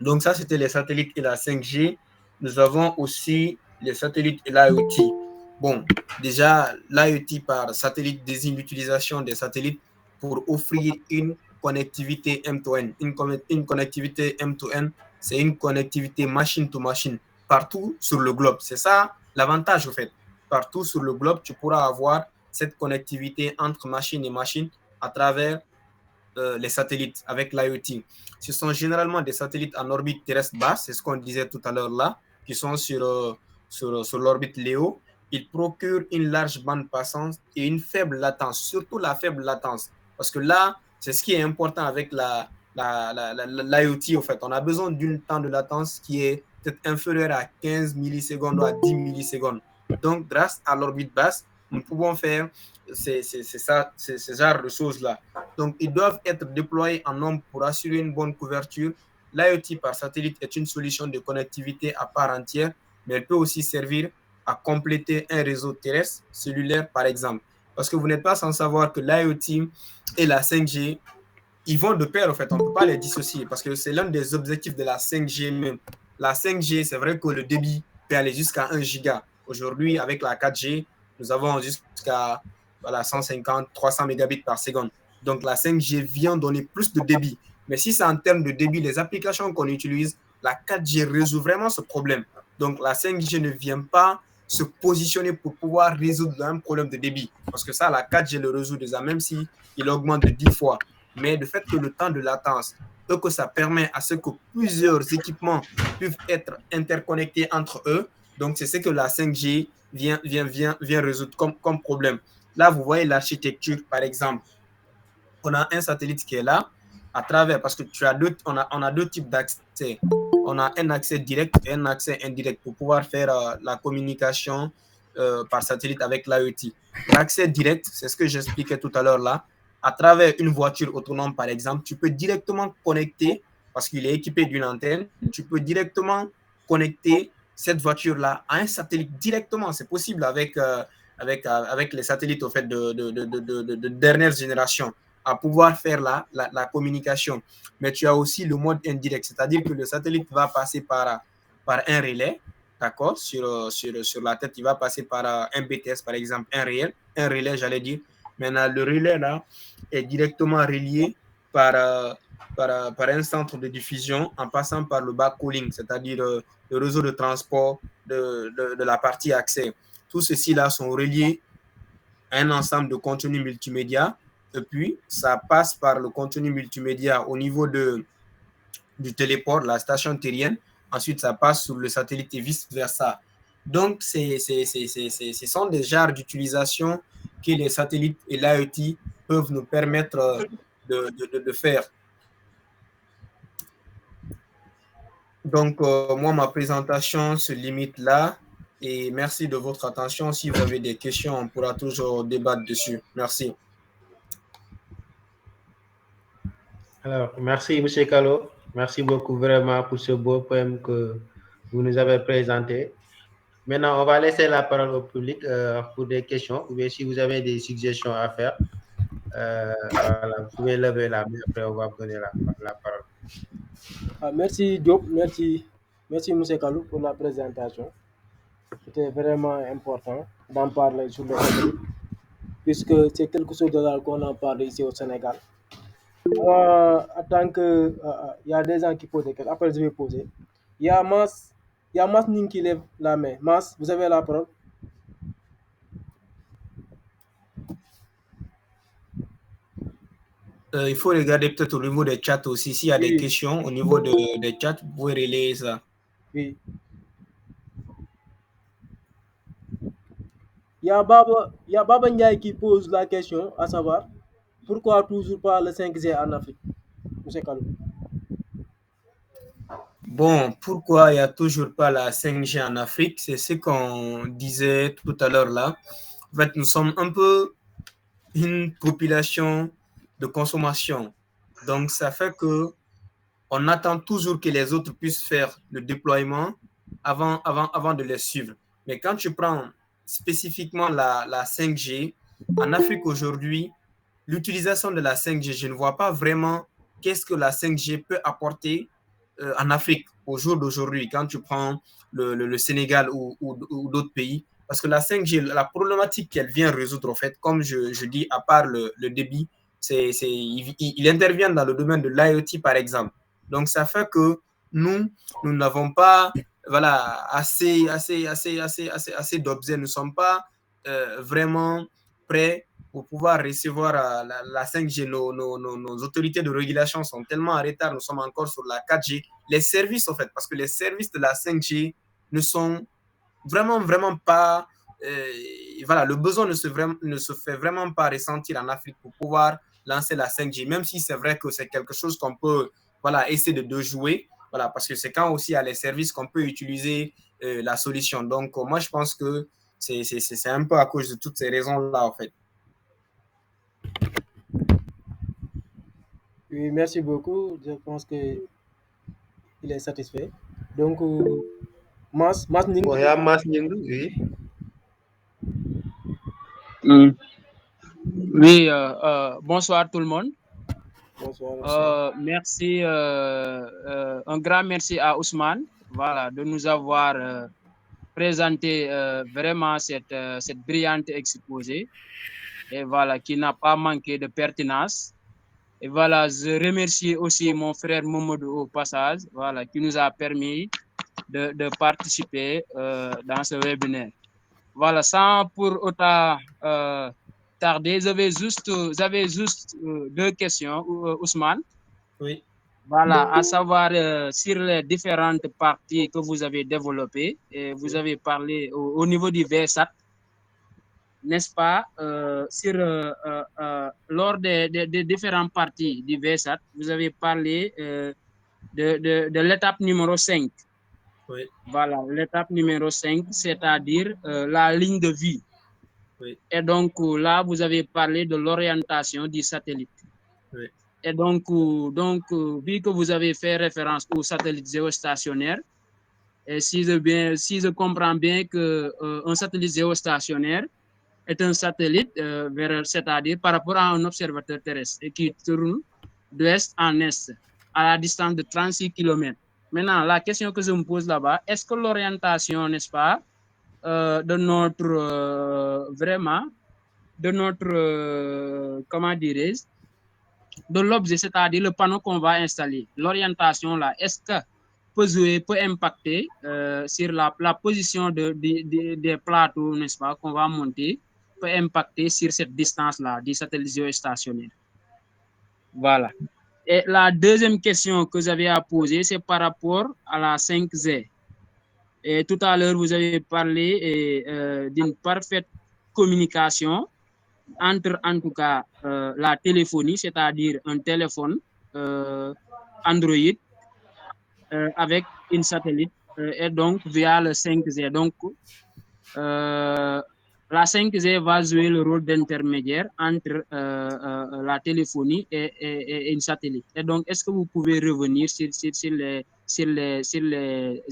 Donc ça, c'était les satellites et la 5G. Nous avons aussi les satellites et l'IoT. Bon, déjà, l'IoT par satellite désigne l'utilisation des satellites pour offrir une connectivité M2N. Une connectivité M2N, c'est une connectivité machine to machine partout sur le globe. C'est ça l'avantage, en fait. Partout sur le globe, tu pourras avoir cette connectivité entre machine et machine à travers les satellites avec l'IoT. Ce sont généralement des satellites en orbite terrestre basse, c'est ce qu'on disait tout à l'heure là, qui sont sur l'orbite Léo. Ils procurent une large bande passante et une faible latence, surtout la faible latence. Parce que là, c'est ce qui est important avec l'IoT, en fait. On a besoin d'un temps de latence qui est peut-être inférieur à 15 millisecondes ou à 10 millisecondes. Donc, grâce à l'orbite basse, nous pouvons faire ces genres de choses-là. Donc, ils doivent être déployés en nombre pour assurer une bonne couverture. L'IoT par satellite est une solution de connectivité à part entière, mais elle peut aussi servir à compléter un réseau terrestre, cellulaire par exemple. Parce que vous n'êtes pas sans savoir que l'IoT et la 5G, ils vont de pair en fait, on ne peut pas les dissocier parce que c'est l'un des objectifs de la 5G même. La 5G, c'est vrai que le débit peut aller jusqu'à 1 giga. Aujourd'hui, avec la 4G, nous avons jusqu'à 150, 300 mégabits par seconde. Donc la 5G vient donner plus de débit. Mais si c'est en termes de débit, les applications qu'on utilise, la 4G résout vraiment ce problème. Donc la 5G ne vient pas se positionner pour pouvoir résoudre un problème de débit. Parce que ça, la 4G le résout déjà, même si il augmente de 10 fois. Mais le fait que le temps de latence, que ça permet à ce que plusieurs équipements puissent être interconnectés entre eux. Donc, c'est ce que la 5G vient résoudre comme problème. Là, vous voyez l'architecture, par exemple. On a un satellite qui est là, à travers, parce que on a deux types d'accès. On a un accès direct et un accès indirect pour pouvoir faire la communication par satellite avec l'IoT. L'accès direct, c'est ce que j'expliquais tout à l'heure là. À travers une voiture autonome, par exemple, tu peux directement connecter, parce qu'il est équipé d'une antenne, tu peux directement connecter cette voiture-là à un satellite directement. C'est possible avec les satellites au fait de dernière génération à pouvoir faire la communication. Mais tu as aussi le mode indirect, c'est-à-dire que le satellite va passer par un relais, d'accord, sur la tête, il va passer par un BTS, par exemple, un relais, j'allais dire. Maintenant, le relais, là, est directement relié par un centre de diffusion en passant par le backhauling, c'est-à-dire le réseau de transport de la partie accès. Tous ceux-ci-là sont reliés à un ensemble de contenus multimédia et puis ça passe par le contenu multimédia au niveau du téléport, la station terrienne. Ensuite, ça passe sur le satellite et vice-versa. Donc, ce sont des genres d'utilisation que les satellites et l'IoT peuvent nous permettre de faire. Donc, moi, ma présentation se limite là. Et merci de votre attention. Si vous avez des questions, on pourra toujours débattre dessus. Merci. Alors, merci, M. Calo. Merci beaucoup vraiment pour ce beau poème que vous nous avez présenté. Maintenant, on va laisser la parole au public pour des questions ou bien si vous avez des suggestions à faire. Voilà, vous pouvez lever la main, après on va vous donner la parole. Merci Diop, merci M. Kalou pour la présentation. C'était vraiment important d'en parler sur le satellites, puisque c'est quelque chose de qu'on en parle ici au Sénégal. En tant que, il y a des gens qui posent des questions, après je vais poser. Il y a Mas Ning qui lève la main. Mas, vous avez la parole. Il faut regarder peut-être au niveau des chats aussi. S'il y a des questions au niveau des chats, vous pouvez relayer ça. Oui. Il y a Baba Ndiaye qui pose la question, à savoir, pourquoi toujours pas le 5G en Afrique, M. Kalou? Bon, pourquoi il n'y a toujours pas la 5G en Afrique? C'est ce qu'on disait tout à l'heure là. En fait, nous sommes un peu une population de consommation. Donc, ça fait que on attend toujours que les autres puissent faire le déploiement avant de les suivre. Mais quand tu prends spécifiquement la 5G, en Afrique aujourd'hui, l'utilisation de la 5G, je ne vois pas vraiment qu'est-ce que la 5G peut apporter en Afrique, au jour d'aujourd'hui, quand tu prends le Sénégal ou d'autres pays, parce que la 5G, la problématique qu'elle vient résoudre, en fait, comme je dis, à part le débit, il intervient dans le domaine de l'IoT, par exemple. Donc, ça fait que nous n'avons pas voilà, assez d'objets, nous ne sommes pas vraiment prêts pour pouvoir recevoir la 5G. Nos autorités de régulation sont tellement en retard, nous sommes encore sur la 4G. Les services, en fait, parce que les services de la 5G ne sont vraiment pas... voilà, le besoin ne se fait vraiment pas ressentir en Afrique pour pouvoir lancer la 5G, même si c'est vrai que c'est quelque chose qu'on peut voilà, essayer de jouer, voilà, parce que c'est quand aussi il y a les services qu'on peut utiliser la solution. Donc, moi, je pense que c'est un peu à cause de toutes ces raisons-là, en fait. Oui, merci beaucoup. Je pense qu'il est satisfait. Donc, Mas Ning. Bon, il y a Mas Nyingou, oui. Oui, bonsoir tout le monde. Bonsoir. Merci, un grand merci à Ousmane, voilà, de nous avoir présenté vraiment cette brillante exposé, et voilà, qui n'a pas manqué de pertinence. Et voilà, je remercie aussi mon frère Momodou au passage, voilà, qui nous a permis de participer dans ce webinaire. Voilà, sans pour autant tarder, j'avais juste deux questions, Ousmane. Oui. Voilà, à savoir sur les différentes parties que vous avez développées, et vous avez parlé au niveau du VSAT, n'est-ce pas, lors des différentes parties du VSAT, vous avez parlé de l'étape numéro 5. Oui. Voilà, l'étape numéro 5, c'est-à-dire la ligne de vie. Oui. Et donc là, vous avez parlé de l'orientation du satellite. Oui. Et donc, vu que vous avez fait référence au satellite géostationnaire, et si je comprends bien que un satellite géostationnaire est un satellite, c'est-à-dire par rapport à un observateur terrestre, et qui tourne d'ouest en est, à la distance de 36 km. Maintenant, la question que je me pose là-bas, est-ce que l'orientation, n'est-ce pas, de notre, vraiment, de notre, comment dirais-je, de l'objet, c'est-à-dire le panneau qu'on va installer, l'orientation là, est-ce que peut impacter sur la position des plateaux, n'est-ce pas, qu'on va monter, peut impacter sur cette distance-là du satellite géostationnaire. Voilà. Et la deuxième question que j'avais à poser, c'est par rapport à la 5G. Et tout à l'heure, vous avez parlé d'une parfaite communication entre, en tout cas, la téléphonie, c'est-à-dire un téléphone Android avec une satellite, et donc via le 5G. Donc, la 5G va jouer le rôle d'intermédiaire entre la téléphonie et une satellite. Et donc, est-ce que vous pouvez revenir sur les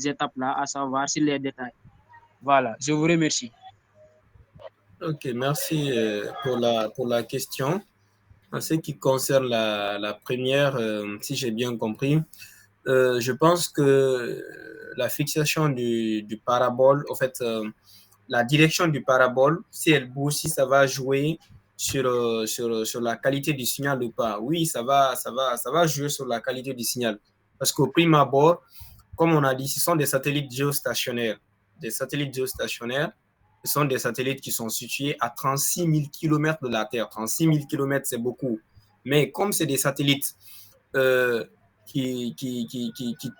étapes-là, à savoir sur les détails? Voilà, je vous remercie. Ok, merci pour la question. En ce qui concerne la première, si j'ai bien compris, je pense que la fixation du parabole, en fait, la direction du parabole, si elle bouge, si ça va jouer sur la qualité du signal ou pas. Oui, ça va jouer sur la qualité du signal. Parce qu'au prime abord, comme on a dit, ce sont des satellites géostationnaires. Des satellites géostationnaires, ce sont des satellites qui sont situés à 36 000 km de la Terre. 36 000 km, c'est beaucoup. Mais comme c'est des satellites qui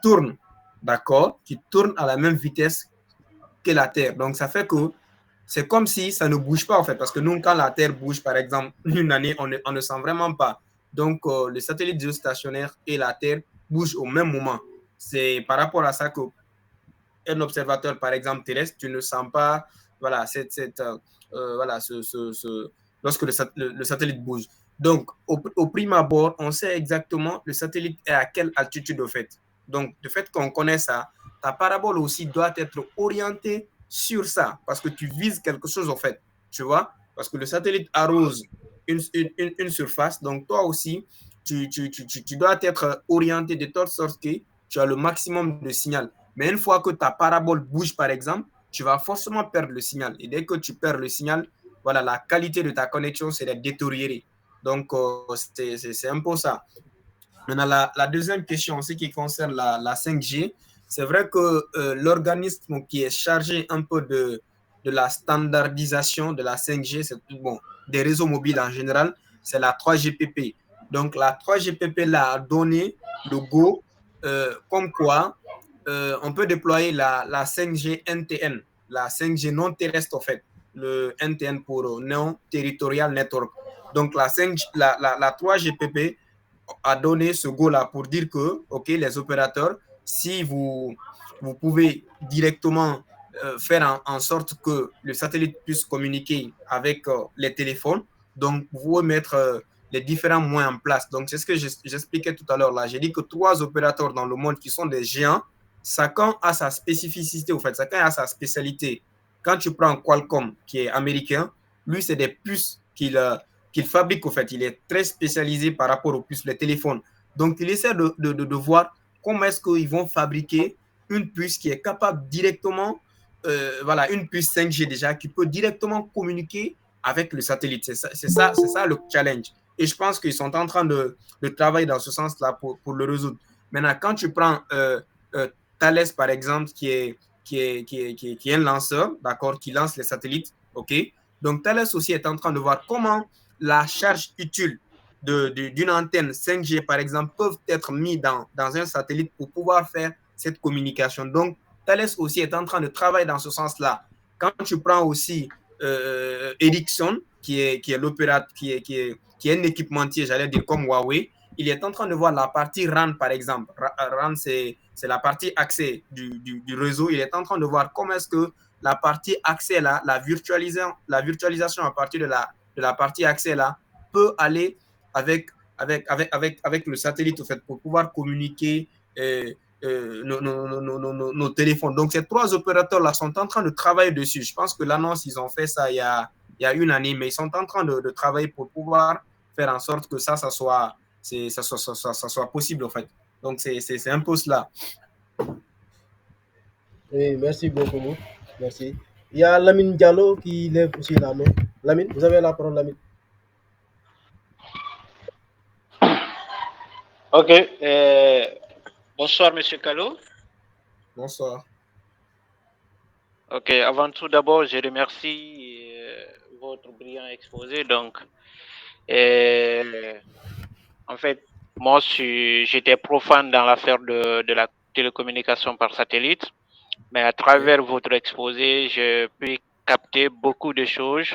tournent, d'accord, qui tournent à la même vitesse que la Terre. Donc, ça fait que c'est comme si ça ne bouge pas, en fait. Parce que nous, quand la Terre bouge, par exemple, une année, on ne sent vraiment pas. Donc, le satellite géostationnaire et la Terre bougent au même moment. C'est par rapport à ça que un observateur, par exemple, terrestre, tu ne sens pas, voilà, voilà, lorsque le satellite bouge. Donc, au prime abord, on sait exactement le satellite est à quelle altitude, au fait. Donc, de fait qu'on connaît ça, ta parabole aussi doit être orientée sur ça, parce que tu vises quelque chose, en fait, tu vois, parce que le satellite arrose une surface, donc toi aussi, tu dois être orienté de telle sorte que tu as le maximum de signal. Mais une fois que ta parabole bouge, par exemple, tu vas forcément perdre le signal. Et dès que tu perds le signal, voilà, la qualité de ta connexion serait détériorée. Donc, c'est un peu ça. Maintenant, la deuxième question, en ce qui concerne la 5G, c'est vrai que l'organisme qui est chargé un peu de la standardisation de la 5G, c'est bon, des réseaux mobiles en général, c'est la 3GPP. Donc, la 3GPP là, a donné le go comme quoi on peut déployer la 5G NTN, la 5G non terrestre, en fait, le NTN pour non territorial network. Donc, la 3GPP a donné ce go-là pour dire que, OK, les opérateurs, si vous pouvez directement faire en sorte que le satellite puisse communiquer avec les téléphones, donc vous pouvez mettre les différents moyens en place. Donc, c'est ce que j'expliquais tout à l'heure là. J'ai dit que 3 opérateurs dans le monde qui sont des géants, chacun a sa spécificité, en fait, chacun a sa spécialité. Quand tu prends Qualcomm, qui est américain, lui, c'est des puces qu'il fabrique, en fait. Il est très spécialisé par rapport aux puces, les téléphones. Donc, il essaie de voir comment est-ce qu'ils vont fabriquer une puce qui est capable directement, voilà, une puce 5G déjà, qui peut directement communiquer avec le satellite. C'est ça le challenge. Et je pense qu'ils sont en train de travailler dans ce sens-là pour le résoudre. Maintenant, quand tu prends Thales, par exemple, qui est un lanceur, d'accord, qui lance les satellites, OK? Donc, Thales aussi est en train de voir comment la charge utile d'une antenne 5G, par exemple, peuvent être mis dans un satellite pour pouvoir faire cette communication. Donc, Thales aussi est en train de travailler dans ce sens-là. Quand tu prends aussi Ericsson, qui est l'opérateur, qui est un équipementier, j'allais dire comme Huawei, il est en train de voir la partie RAN, par exemple. RAN, c'est la partie accès du réseau. Il est en train de voir comment est-ce que la partie accès là, la virtualisation à partir de la partie accès là, peut aller avec le satellite, en fait, pour pouvoir communiquer nos téléphones. Donc, ces 3 opérateurs-là sont en train de travailler dessus. Je pense que l'annonce, ils ont fait ça il y a une année, mais ils sont en train de travailler pour pouvoir faire en sorte que ça soit possible, en fait. Donc, c'est un peu cela. Oui, merci beaucoup. Merci. Il y a Lamine Diallo qui lève aussi la main. Lamine, vous avez la parole, Lamine. Ok. Bonsoir, Monsieur Callot. Bonsoir. Ok. Avant tout, d'abord, je remercie votre brillant exposé. Donc, en fait, moi, j'étais profane dans l'affaire de la télécommunication par satellite, mais à travers votre exposé, je peux capter beaucoup de choses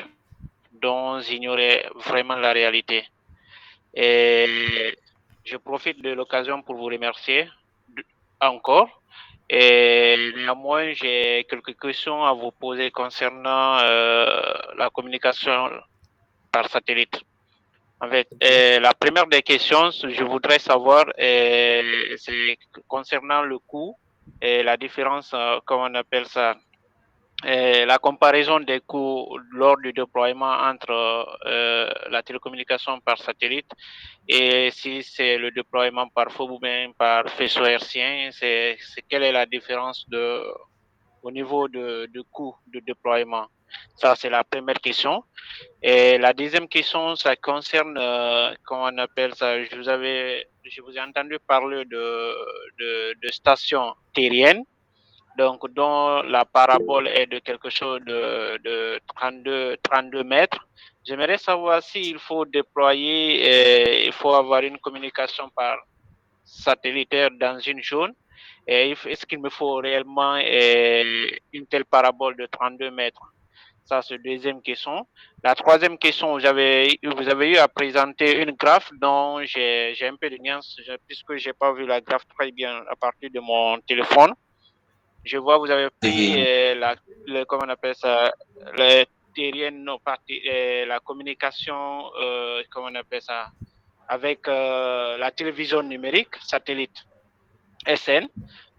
dont j'ignorais vraiment la réalité. Et je profite de l'occasion pour vous remercier encore. Et néanmoins, j'ai quelques questions à vous poser concernant la communication par satellite. En fait, la première des questions, je voudrais savoir, c'est concernant le coût et la différence, comment on appelle ça, la comparaison des coûts lors du déploiement entre la télécommunication par satellite et si c'est le déploiement par feu ou bien par faisceau hertzien, quelle est la différence au niveau de coût de déploiement. Ça, c'est la première question. Et la deuxième question, ça concerne, comment on appelle ça, je vous ai entendu parler de stations terriennes, donc dont la parabole est de quelque chose de 32 mètres. J'aimerais savoir s'il faut déployer, il faut avoir une communication par satellitaire dans une zone. Est-ce qu'il me faut réellement une telle parabole de 32 mètres? Ça, c'est la deuxième question. La troisième question, vous avez eu à présenter une graphe dont j'ai un peu de nuance, puisque je n'ai pas vu la graphe très bien à partir de mon téléphone. Je vois, vous avez pris comment on appelle ça, le terrienne, non, la communication, comment on appelle ça, avec la télévision numérique, satellite SN,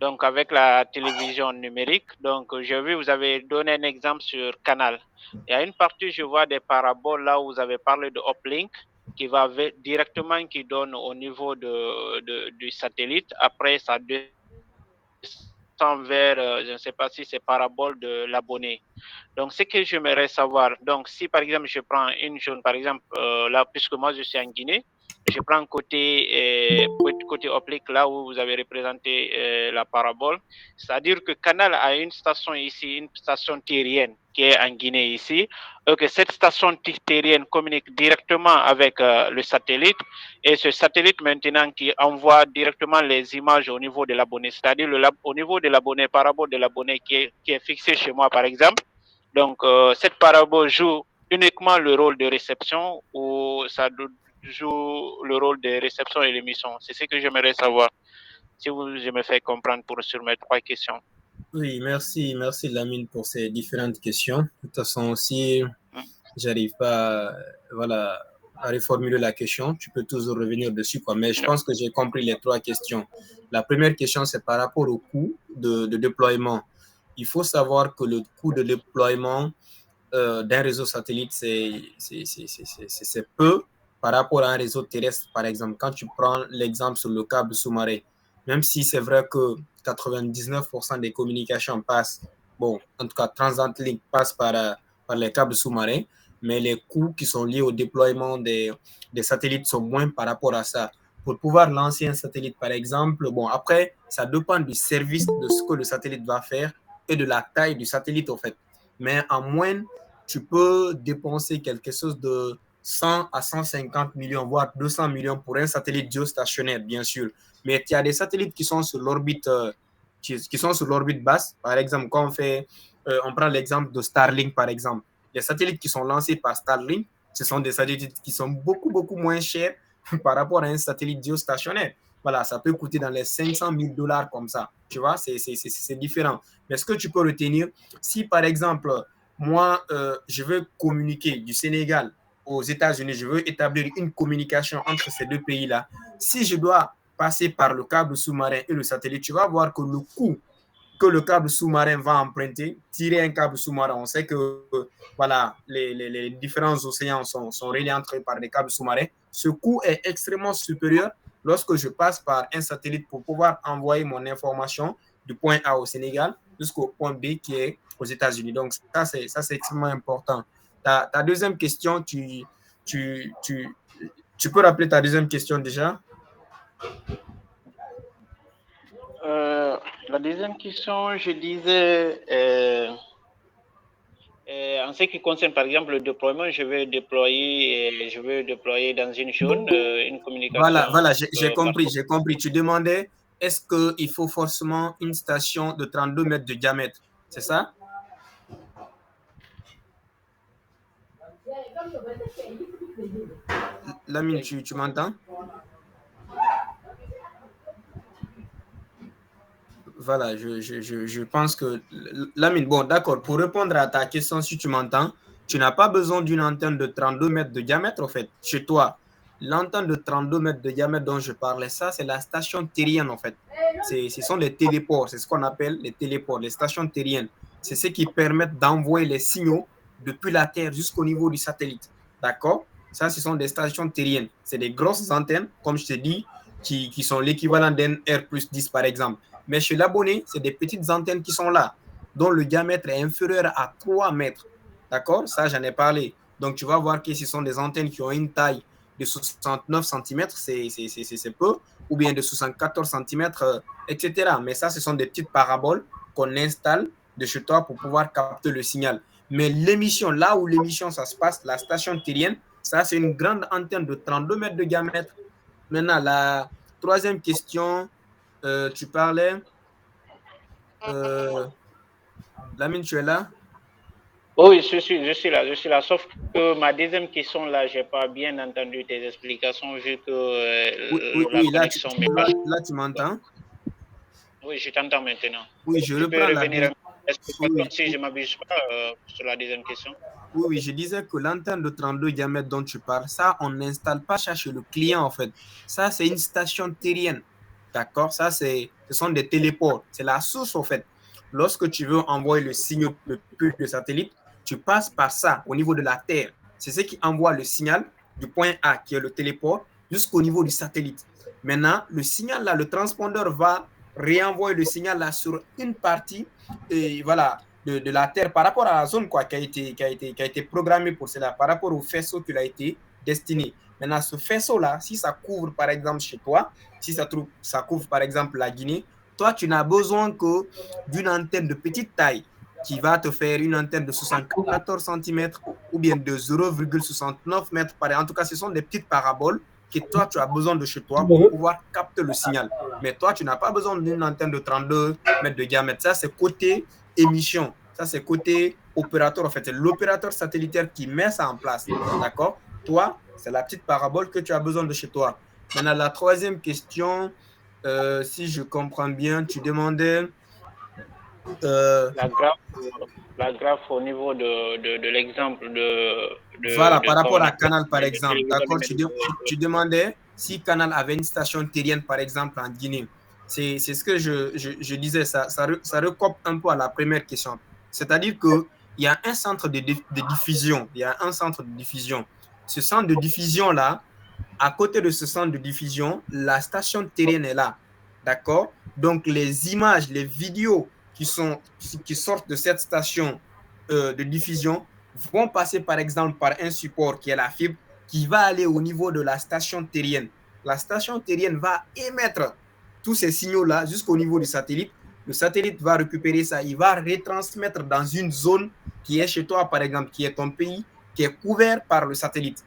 donc avec la télévision numérique. Donc, j'ai vu, vous avez donné un exemple sur Canal. Il y a une partie, je vois des paraboles là où vous avez parlé de uplink qui va directement, qui donne au niveau du satellite. Après, ça tend vers, je ne sais pas si c'est parabole de l'abonné. Donc, ce que j'aimerais savoir, donc si par exemple je prends une zone, par exemple, là, puisque moi je suis en Guinée, je prends côté oblique, là où vous avez représenté la parabole, c'est-à-dire que Canal a une station ici, une station terrienne qui est en Guinée ici, et que cette station terrienne communique directement avec le satellite, et ce satellite maintenant qui envoie directement les images au niveau de l'abonné, c'est-à-dire au niveau de l'abonné, parabole de l'abonné qui est fixé chez moi par exemple. Donc, cette parabole joue uniquement le rôle de réception ou ça joue le rôle de réception et l'émission? C'est ce que j'aimerais savoir. Si je me fais comprendre sur mes 3 questions. Oui, merci Lamine pour ces différentes questions. De toute façon, si j'arrive pas à reformuler la question, tu peux toujours revenir dessus, quoi. Mais je pense que j'ai compris les 3 questions. La première question, c'est par rapport au coût de déploiement. Il faut savoir que le coût de déploiement d'un réseau satellite, c'est peu par rapport à un réseau terrestre, par exemple. Quand tu prends l'exemple sur le câble sous-marin, même si c'est vrai que 99% des communications passent, bon, en tout cas, TransatLink passe par les câbles sous-marins, mais les coûts qui sont liés au déploiement des satellites sont moins par rapport à ça. Pour pouvoir lancer un satellite, par exemple, bon, après, ça dépend du service de ce que le satellite va faire et de la taille du satellite, en fait. Mais en moyenne, tu peux dépenser quelque chose de 100 à 150 millions, voire 200 millions pour un satellite géostationnaire, bien sûr. Mais il y a des satellites qui sont sur l'orbite basse. Par exemple, quand on prend l'exemple de Starlink, par exemple. Les satellites qui sont lancés par Starlink, ce sont des satellites qui sont beaucoup, beaucoup moins chers par rapport à un satellite géostationnaire. Voilà, ça peut coûter dans les 500 000 $ comme ça. Tu vois, c'est différent. Mais ce que tu peux retenir, si par exemple, moi, je veux communiquer du Sénégal aux États-Unis, je veux établir une communication entre ces deux pays-là, si je dois passer par le câble sous-marin et le satellite, tu vas voir que le coût que le câble sous-marin va emprunter, tirer un câble sous-marin, on sait que voilà, les différents océans sont reliés entre eux par des câbles sous-marins. Ce coût est extrêmement supérieur lorsque je passe par un satellite pour pouvoir envoyer mon information du point A au Sénégal jusqu'au point B qui est aux États-Unis. Donc, ça, c'est extrêmement important. Ta deuxième question, tu peux rappeler ta deuxième question déjà? La deuxième question, je disais, en ce qui concerne par exemple le déploiement, je veux déployer dans une zone une communication. Voilà, j'ai compris. Tu demandais, est-ce qu'il faut forcément une station de 32 mètres de diamètre? C'est ça? Lamine, tu m'entends? Voilà, je pense que... Lamine, bon, d'accord, pour répondre à ta question, si tu m'entends, tu n'as pas besoin d'une antenne de 32 mètres de diamètre, en fait, chez toi. L'antenne de 32 mètres de diamètre dont je parlais, ça, c'est la station terrienne, en fait. Ce sont les téléports, c'est ce qu'on appelle les téléports, les stations terriennes. C'est ce qui permettent d'envoyer les signaux depuis la Terre jusqu'au niveau du satellite. D'accord? Ça, ce sont des stations terriennes. C'est des grosses antennes, comme je t'ai dit, qui sont l'équivalent d'un R+10, par exemple. Mais chez l'abonné, c'est des petites antennes qui sont là, dont le diamètre est inférieur à 3 mètres. D'accord? Ça, j'en ai parlé. Donc, tu vas voir que ce sont des antennes qui ont une taille de 69 cm, c'est peu, ou bien de 74 cm, etc. Mais ça, ce sont des petites paraboles qu'on installe de chez toi pour pouvoir capter le signal. Mais l'émission, là où l'émission, ça se passe, la station terrienne, ça, c'est une grande antenne de 32 mètres de diamètre. Maintenant, la troisième question, tu parlais... Lamine, tu es là? Oui, je suis là. Sauf que ma deuxième question, là, je n'ai pas bien entendu tes explications vu que la connexion m'est pas... Là, tu m'entends? Oui, je t'entends maintenant. Oui, je reprends peux revenir si je ne m'abuse pas sur la deuxième question. Oui, je disais que l'antenne de 32 diamètres dont tu parles, ça, on n'installe pas ça chez le client, en fait. Ça, c'est une station terrienne. D'accord? Ça, ce sont des téléports. C'est la source, en fait. Lorsque tu veux envoyer le signal depuis le satellite, tu passes par ça au niveau de la Terre. C'est ce qui envoie le signal du point A, qui est le téléport, jusqu'au niveau du satellite. Maintenant, le signal là, le transpondeur va réenvoyer le signal là sur une partie et voilà, de la Terre par rapport à la zone quoi, qui a été programmée pour cela, par rapport au faisceau qui a été destiné. Maintenant, ce faisceau-là, si ça couvre par exemple chez toi, si ça couvre par exemple la Guinée, toi, tu n'as besoin que d'une antenne de petite taille qui va te faire une antenne de 74 cm ou bien de 0,69 mètres. En tout cas, ce sont des petites paraboles que toi, tu as besoin de chez toi pour pouvoir capter le signal. Mais toi, tu n'as pas besoin d'une antenne de 32 mètres de diamètre. Ça, c'est côté émission. Ça, c'est côté opérateur. En fait, c'est l'opérateur satellitaire qui met ça en place. D'accord? Toi, c'est la petite parabole que tu as besoin de chez toi. Maintenant, la troisième question, si je comprends bien, tu demandais... La graphe au niveau de l'exemple voilà, par rapport à Canal, par exemple. D'accord, tu demandais si Canal avait une station terrienne, par exemple, en Guinée. C'est ce que je disais, ça recope un peu à la première question. C'est-à-dire qu'il y a un centre de diffusion. Il y a un centre de diffusion. Ce centre de diffusion-là, à côté de ce centre de diffusion, la station terrienne est là. D'accord? Donc, les images, les vidéos qui sortent de cette station de diffusion vont passer, par exemple, par un support qui est la fibre, qui va aller au niveau de la station terrienne. La station terrienne va émettre tous ces signaux-là jusqu'au niveau du satellite. Le satellite va récupérer ça, il va retransmettre dans une zone qui est chez toi, par exemple, qui est ton pays, qui est couvert par le satellite.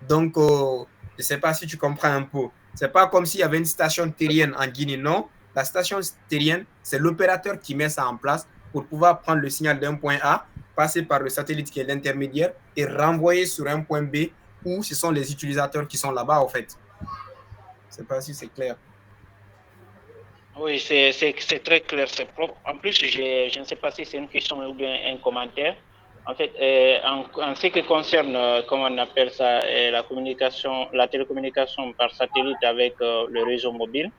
Donc, je ne sais pas si tu comprends un peu. Ce n'est pas comme s'il y avait une station terrienne en Guinée, non. La station terrienne, c'est l'opérateur qui met ça en place pour pouvoir prendre le signal d'un point A, passer par le satellite qui est l'intermédiaire et renvoyer sur un point B où ce sont les utilisateurs qui sont là-bas, en fait. Je ne sais pas si c'est clair. Oui, c'est très clair, c'est propre. En plus, je ne sais pas si c'est une question ou bien un commentaire. En fait, en ce qui concerne, comment on appelle ça, la télécommunication par satellite avec le réseau mobile,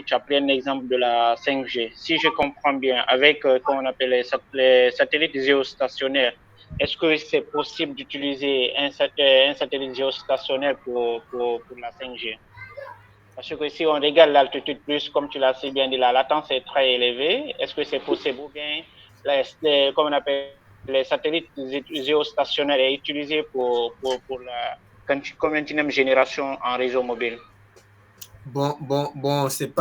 tu as pris un exemple de la 5G. Si je comprends bien, avec, comment on appelle les satellites géostationnaires, est-ce que c'est possible d'utiliser un satellite géostationnaire pour la 5G? Parce que si on regarde l'altitude plus, comme tu l'as si bien dit, la latence est très élevée. Est-ce que c'est possible ou bien, comme on appelle, les satellites géostationnaires est utilisé pour la 21e génération en réseau mobile? Bon, c'est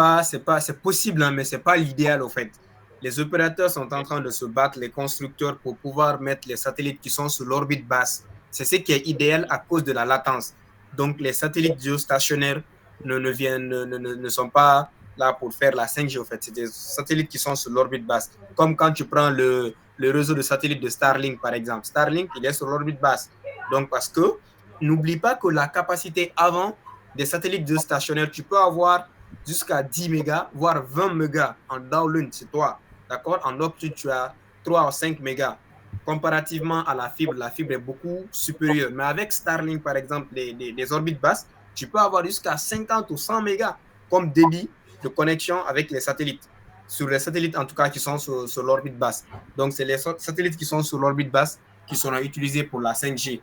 possible, hein, mais c'est pas l'idéal, au fait. Les opérateurs sont en train de se battre, les constructeurs, pour pouvoir mettre les satellites qui sont sur l'orbite basse. C'est ce qui est idéal à cause de la latence. Donc, les satellites géostationnaires ne sont pas là pour faire la 5G, au fait. C'est des satellites qui sont sur l'orbite basse. Comme quand tu prends le réseau de satellites de Starlink, par exemple. Starlink, il est sur l'orbite basse. Donc, parce que, n'oublie pas que la capacité avant des satellites géostationnaires, tu peux avoir jusqu'à 10 mégas, voire 20 mégas en downlink, c'est toi. D'accord? En upload, tu as 3 ou 5 mégas. Comparativement à la fibre est beaucoup supérieure. Mais avec Starlink, par exemple, des orbites basses, tu peux avoir jusqu'à 50 ou 100 mégas comme débit de connexion avec les satellites. Sur les satellites, en tout cas, qui sont sur l'orbite basse. Donc, c'est les satellites qui sont sur l'orbite basse qui seront utilisés pour la 5G.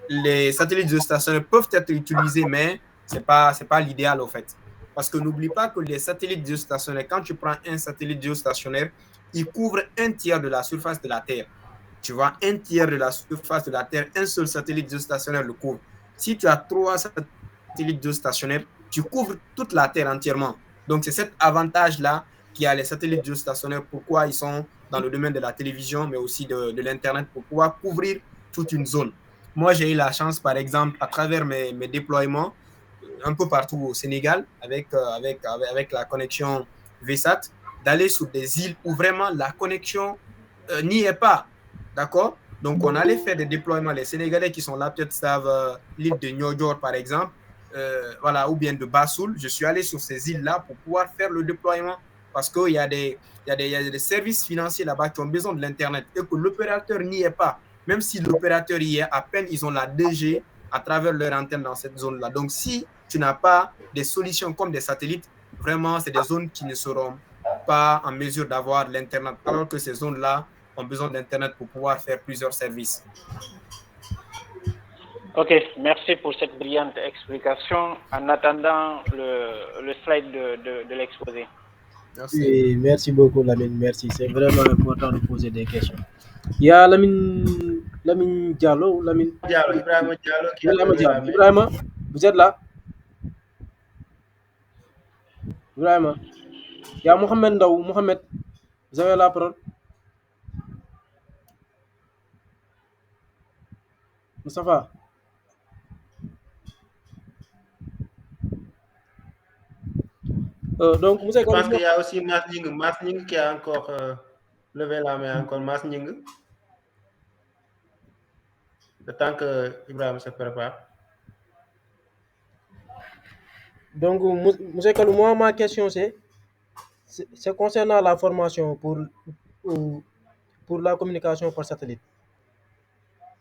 Les satellites géostationnaires peuvent être utilisés, mais ce n'est pas l'idéal, au fait. Parce que n'oublie pas que les satellites géostationnaires, quand tu prends un satellite géostationnaire, il couvre un tiers de la surface de la Terre. Tu vois, un tiers de la surface de la Terre, un seul satellite géostationnaire le couvre. Si tu as 3 satellites géostationnaires, tu couvres toute la Terre entièrement. Donc, c'est cet avantage-là qu'il y a les satellites géostationnaires, pourquoi ils sont dans le domaine de la télévision, mais aussi de l'Internet, pour pouvoir couvrir toute une zone. Moi, j'ai eu la chance, par exemple, à travers mes déploiements, un peu partout au Sénégal, avec la connexion VSAT, d'aller sur des îles où vraiment la connexion n'y est pas. D'accord? Donc, on allait faire des déploiements. Les Sénégalais qui sont là, peut-être savent l'île de Niodior, par exemple, voilà, ou bien de Bassoul. Je suis allé sur ces îles-là pour pouvoir faire le déploiement parce qu'il y a des services financiers là-bas qui ont besoin de l'Internet et que l'opérateur n'y est pas. Même si l'opérateur y est, à peine ils ont la 2G à travers leur antenne dans cette zone-là. Donc, si tu n'as pas des solutions comme des satellites, vraiment, c'est des zones qui ne seront pas en mesure d'avoir l'Internet, alors que ces zones-là ont besoin d'Internet pour pouvoir faire plusieurs services. Ok, merci pour cette brillante explication. En attendant le slide de l'exposé. Merci. Oui, merci beaucoup, Lamine. Merci. C'est vraiment important de poser des questions. Il y a Lamine Diallo ou Lamine. Ibrahima Diallo qui a Ibrahima levé la Diallo. main. Ibrahima, vous êtes là? Ibrahima. Il y a Mohamed Ndaw. Mohamed, vous avez la parole. Moustapha. Donc, Je pense qu'il y a aussi Mas Ning qui a encore levé la main, encore Mas Ning. Le temps que Ibrahim se prépare. Donc, Monsieur Kalou, moi, ma question, c'est concernant la formation pour la communication par satellite.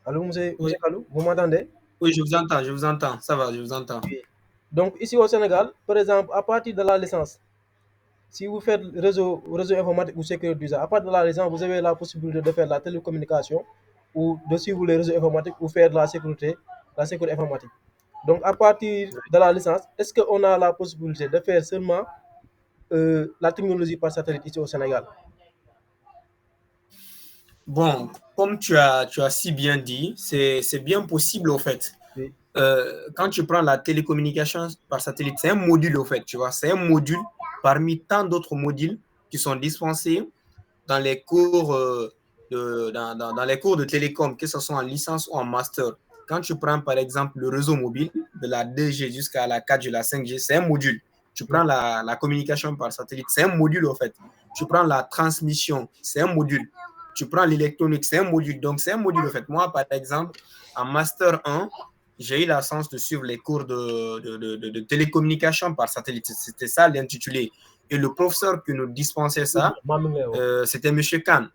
Allô, Monsieur Kalou, vous m'entendez? Oui, je vous entends. Ça va, je vous entends. Oui. Donc, ici au Sénégal, par exemple, à partir de la licence, si vous faites réseau informatique ou sécurité d'usage, à partir de la licence, vous avez la possibilité de faire la télécommunication ou de suivre les réseaux informatiques ou faire de la sécurité informatique. Donc, à partir de la licence, est-ce qu'on a la possibilité de faire seulement la technologie par satellite ici au Sénégal? Bon, comme tu as si bien dit, c'est bien possible au fait. Oui. Quand tu prends la télécommunication par satellite, c'est un module au fait, tu vois. C'est un module parmi tant d'autres modules qui sont dispensés dans les cours dans les cours de télécom, que ce soit en licence ou en master. Quand tu prends par exemple le réseau mobile de la 2G jusqu'à la 4G, la 5G, c'est un module. Tu prends la communication par satellite, c'est un module au fait. Tu prends la transmission, c'est un module. Tu prends l'électronique, c'est un module. Donc, c'est un module au fait. Moi, par exemple, en Master 1, j'ai eu la chance de suivre les cours de télécommunication par satellite. C'était ça l'intitulé. Et le professeur qui nous dispensait ça, c'était M. Khan,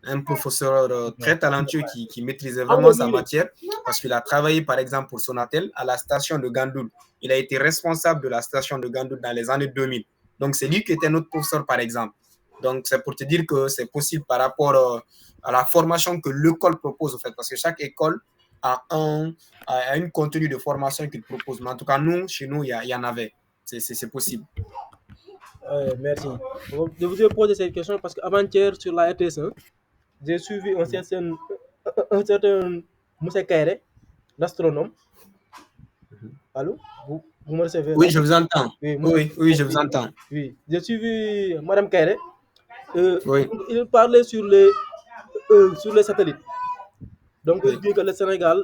un professeur très talentueux qui maîtrisait vraiment sa matière parce qu'il a travaillé, par exemple, pour Sonatel à la station de Gandoul. Il a été responsable de la station de Gandoul dans les années 2000. Donc, c'est lui qui était notre professeur, par exemple. Donc, c'est pour te dire que c'est possible par rapport à la formation que l'école propose, en fait, parce que chaque école a un contenu de formation qu'il propose. Mais en tout cas, nous, chez nous, il y en avait. C'est possible. Merci. Je vous ai posé cette question parce qu'avant-hier, sur la RTS1, j'ai suivi un certain Moussa Kairé, l'astronome. Allô? Vous me recevez? Oui, je vous entends. Oui, je vous entends. Oui, j'ai suivi Madame Kairé. Oui. Il parlait sur les satellites. Donc, il dit que le Sénégal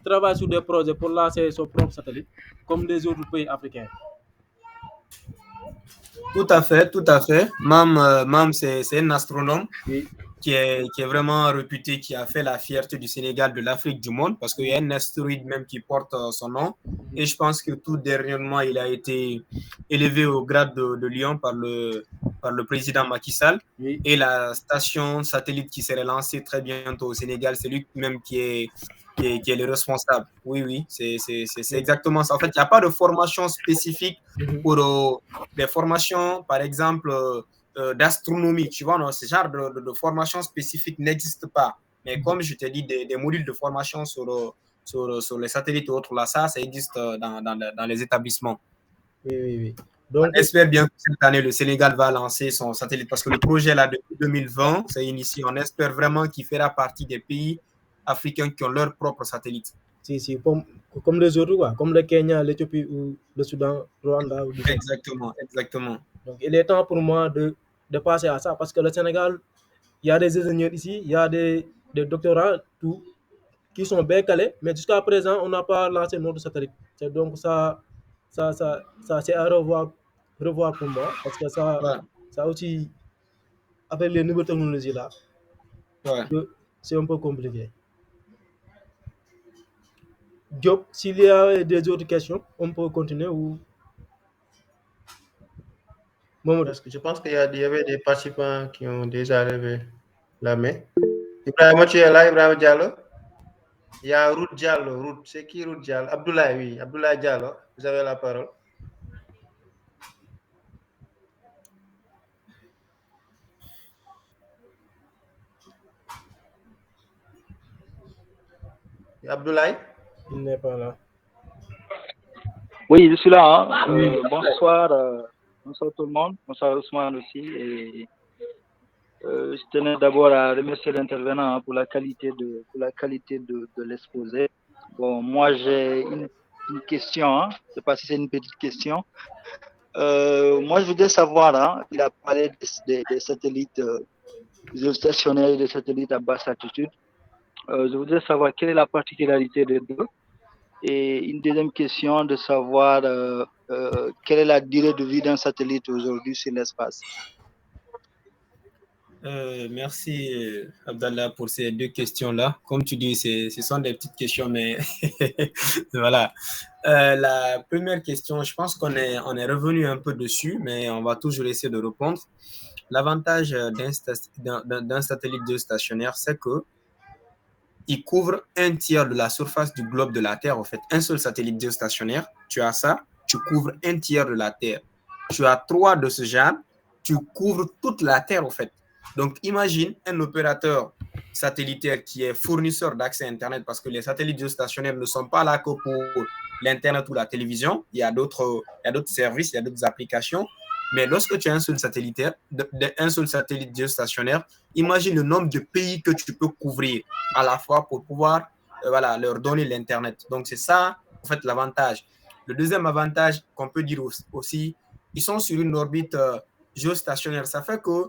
travaille sur des projets pour lancer son propre satellite, comme les autres pays africains. Tout à fait, tout à fait. Mam c'est un astronome qui est vraiment réputé, qui a fait la fierté du Sénégal, de l'Afrique, du monde, parce qu'il y a un astéroïde même qui porte son nom. Et je pense que tout dernièrement, il a été élevé au grade de Lion par le président Macky Sall. Et la station satellite qui serait lancée très bientôt au Sénégal, c'est lui-même qui est le responsable. Oui, c'est exactement ça. En fait, il n'y a pas de formation spécifique pour des formations, par exemple, d'astronomie. Tu vois, non, ce genre de formation spécifique n'existe pas. Mais comme je t'ai dit, des modules de formation sur les satellites et autres, là, ça existe dans les établissements. Oui. Donc, on espère bien que cette année, le Sénégal va lancer son satellite parce que le projet, là, depuis 2020, c'est initié. On espère vraiment qu'il fera partie des pays africains qui ont leur propre satellite. Si, comme les autres, quoi, comme le Kenya, l'Éthiopie ou le Soudan, Rwanda. Exactement. Donc, il est temps pour moi de passer à ça parce que le Sénégal, il y a des ingénieurs ici, il y a des doctorats, tout, qui sont bien calés, mais jusqu'à présent, on n'a pas lancé notre satellite. Donc, ça c'est à revoir pour moi parce que ça aussi, avec les nouvelles technologies là, c'est un peu compliqué. Diop, s'il y a des autres questions, on peut continuer ou... Parce que je pense qu'il y avait des participants qui ont déjà levé la main. Ibrahima, tu es là, Ibrahima Diallo? Il y a Ruth Diallo. C'est qui Ruth Diallo? Abdoulaye, oui. Abdoulaye Diallo, vous avez la parole. Abdoulaye? Il n'est pas là. Oui, je suis là. Hein. Bonsoir, Bonsoir tout le monde. Bonsoir Ousmane aussi. Et je tenais d'abord à remercier l'intervenant pour la qualité de l'exposé. Bon, moi j'ai une question. Hein. Je ne sais pas si c'est une petite question. Moi, je voudrais savoir, hein, il a parlé des satellites géostationnaires et des satellites à basse altitude. Je voudrais savoir quelle est la particularité des deux. Et une deuxième question de savoir quelle est la durée de vie d'un satellite aujourd'hui sur l'espace. Merci Abdallah pour ces deux questions-là. Comme tu dis, ce sont des petites questions, mais voilà. La première question, je pense qu'on est revenu un peu dessus, mais on va toujours essayer de répondre. L'avantage d'un satellite géostationnaire, c'est que il couvre un tiers de la surface du globe de la Terre. En fait, un seul satellite géostationnaire, tu as ça, tu couvres un tiers de la Terre. Tu as 3 de ce genre, tu couvres toute la Terre, en fait. Donc, imagine un opérateur satellitaire qui est fournisseur d'accès à Internet, parce que les satellites géostationnaires ne sont pas là que pour l'Internet ou la télévision. Il y a d'autres services, il y a d'autres applications. Mais lorsque tu as un seul satellite géostationnaire, imagine le nombre de pays que tu peux couvrir à la fois pour pouvoir leur donner l'Internet. Donc, c'est ça, en fait, l'avantage. Le deuxième avantage qu'on peut dire aussi, ils sont sur une orbite géostationnaire. Ça fait que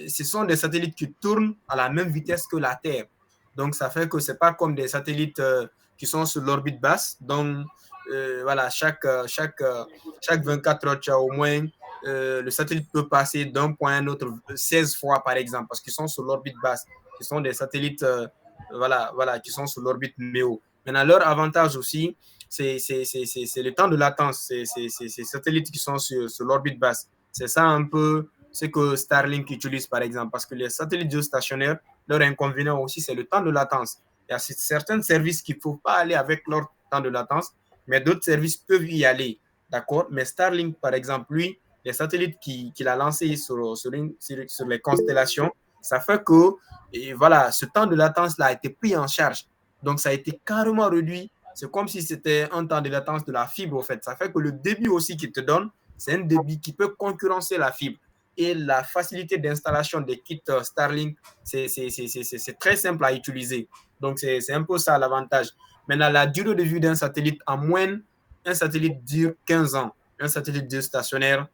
ce sont des satellites qui tournent à la même vitesse que la Terre. Donc, ça fait que ce n'est pas comme des satellites qui sont sur l'orbite basse. Donc, chaque 24 heures, tu as au moins le satellite peut passer d'un point à un autre 16 fois, par exemple, parce qu'ils sont sur l'orbite basse. Ce sont des satellites qui sont sur l'orbite MEO. Maintenant, leur avantage aussi, c'est le temps de latence. Ces satellites qui sont sur l'orbite basse. C'est ça un peu ce que Starlink utilise, par exemple, parce que les satellites géostationnaires, leur inconvénient aussi, c'est le temps de latence. Il y a certains services qui ne peuvent pas aller avec leur temps de latence, mais d'autres services peuvent y aller. D'accord? Mais Starlink, par exemple, lui, les satellites qu'il a lancés sur les constellations, ça fait que ce temps de latence-là a été pris en charge. Donc, ça a été carrément réduit. C'est comme si c'était un temps de latence de la fibre, en fait. Ça fait que le débit aussi qu'il te donne, c'est un débit qui peut concurrencer la fibre. Et la facilité d'installation des kits Starlink, c'est très simple à utiliser. Donc, c'est un peu ça l'avantage. Maintenant, la durée de vie d'un satellite, en moyenne, un satellite dure 15 ans. Un satellite géostationnaire,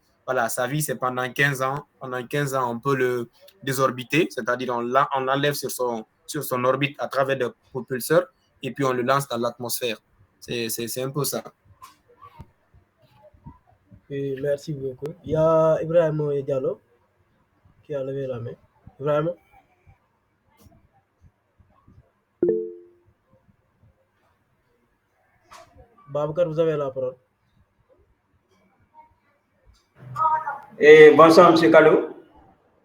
sa vie, c'est pendant 15 ans. Pendant 15 ans, on peut le désorbiter, c'est-à-dire on l'enlève sur son orbite à travers des propulseurs et puis on le lance dans l'atmosphère. C'est un peu ça. Et merci beaucoup. Il y a Ibrahim Diallo qui a levé la main. Ibrahim. Babakar, vous avez la parole. Et bonsoir, M. Kalo.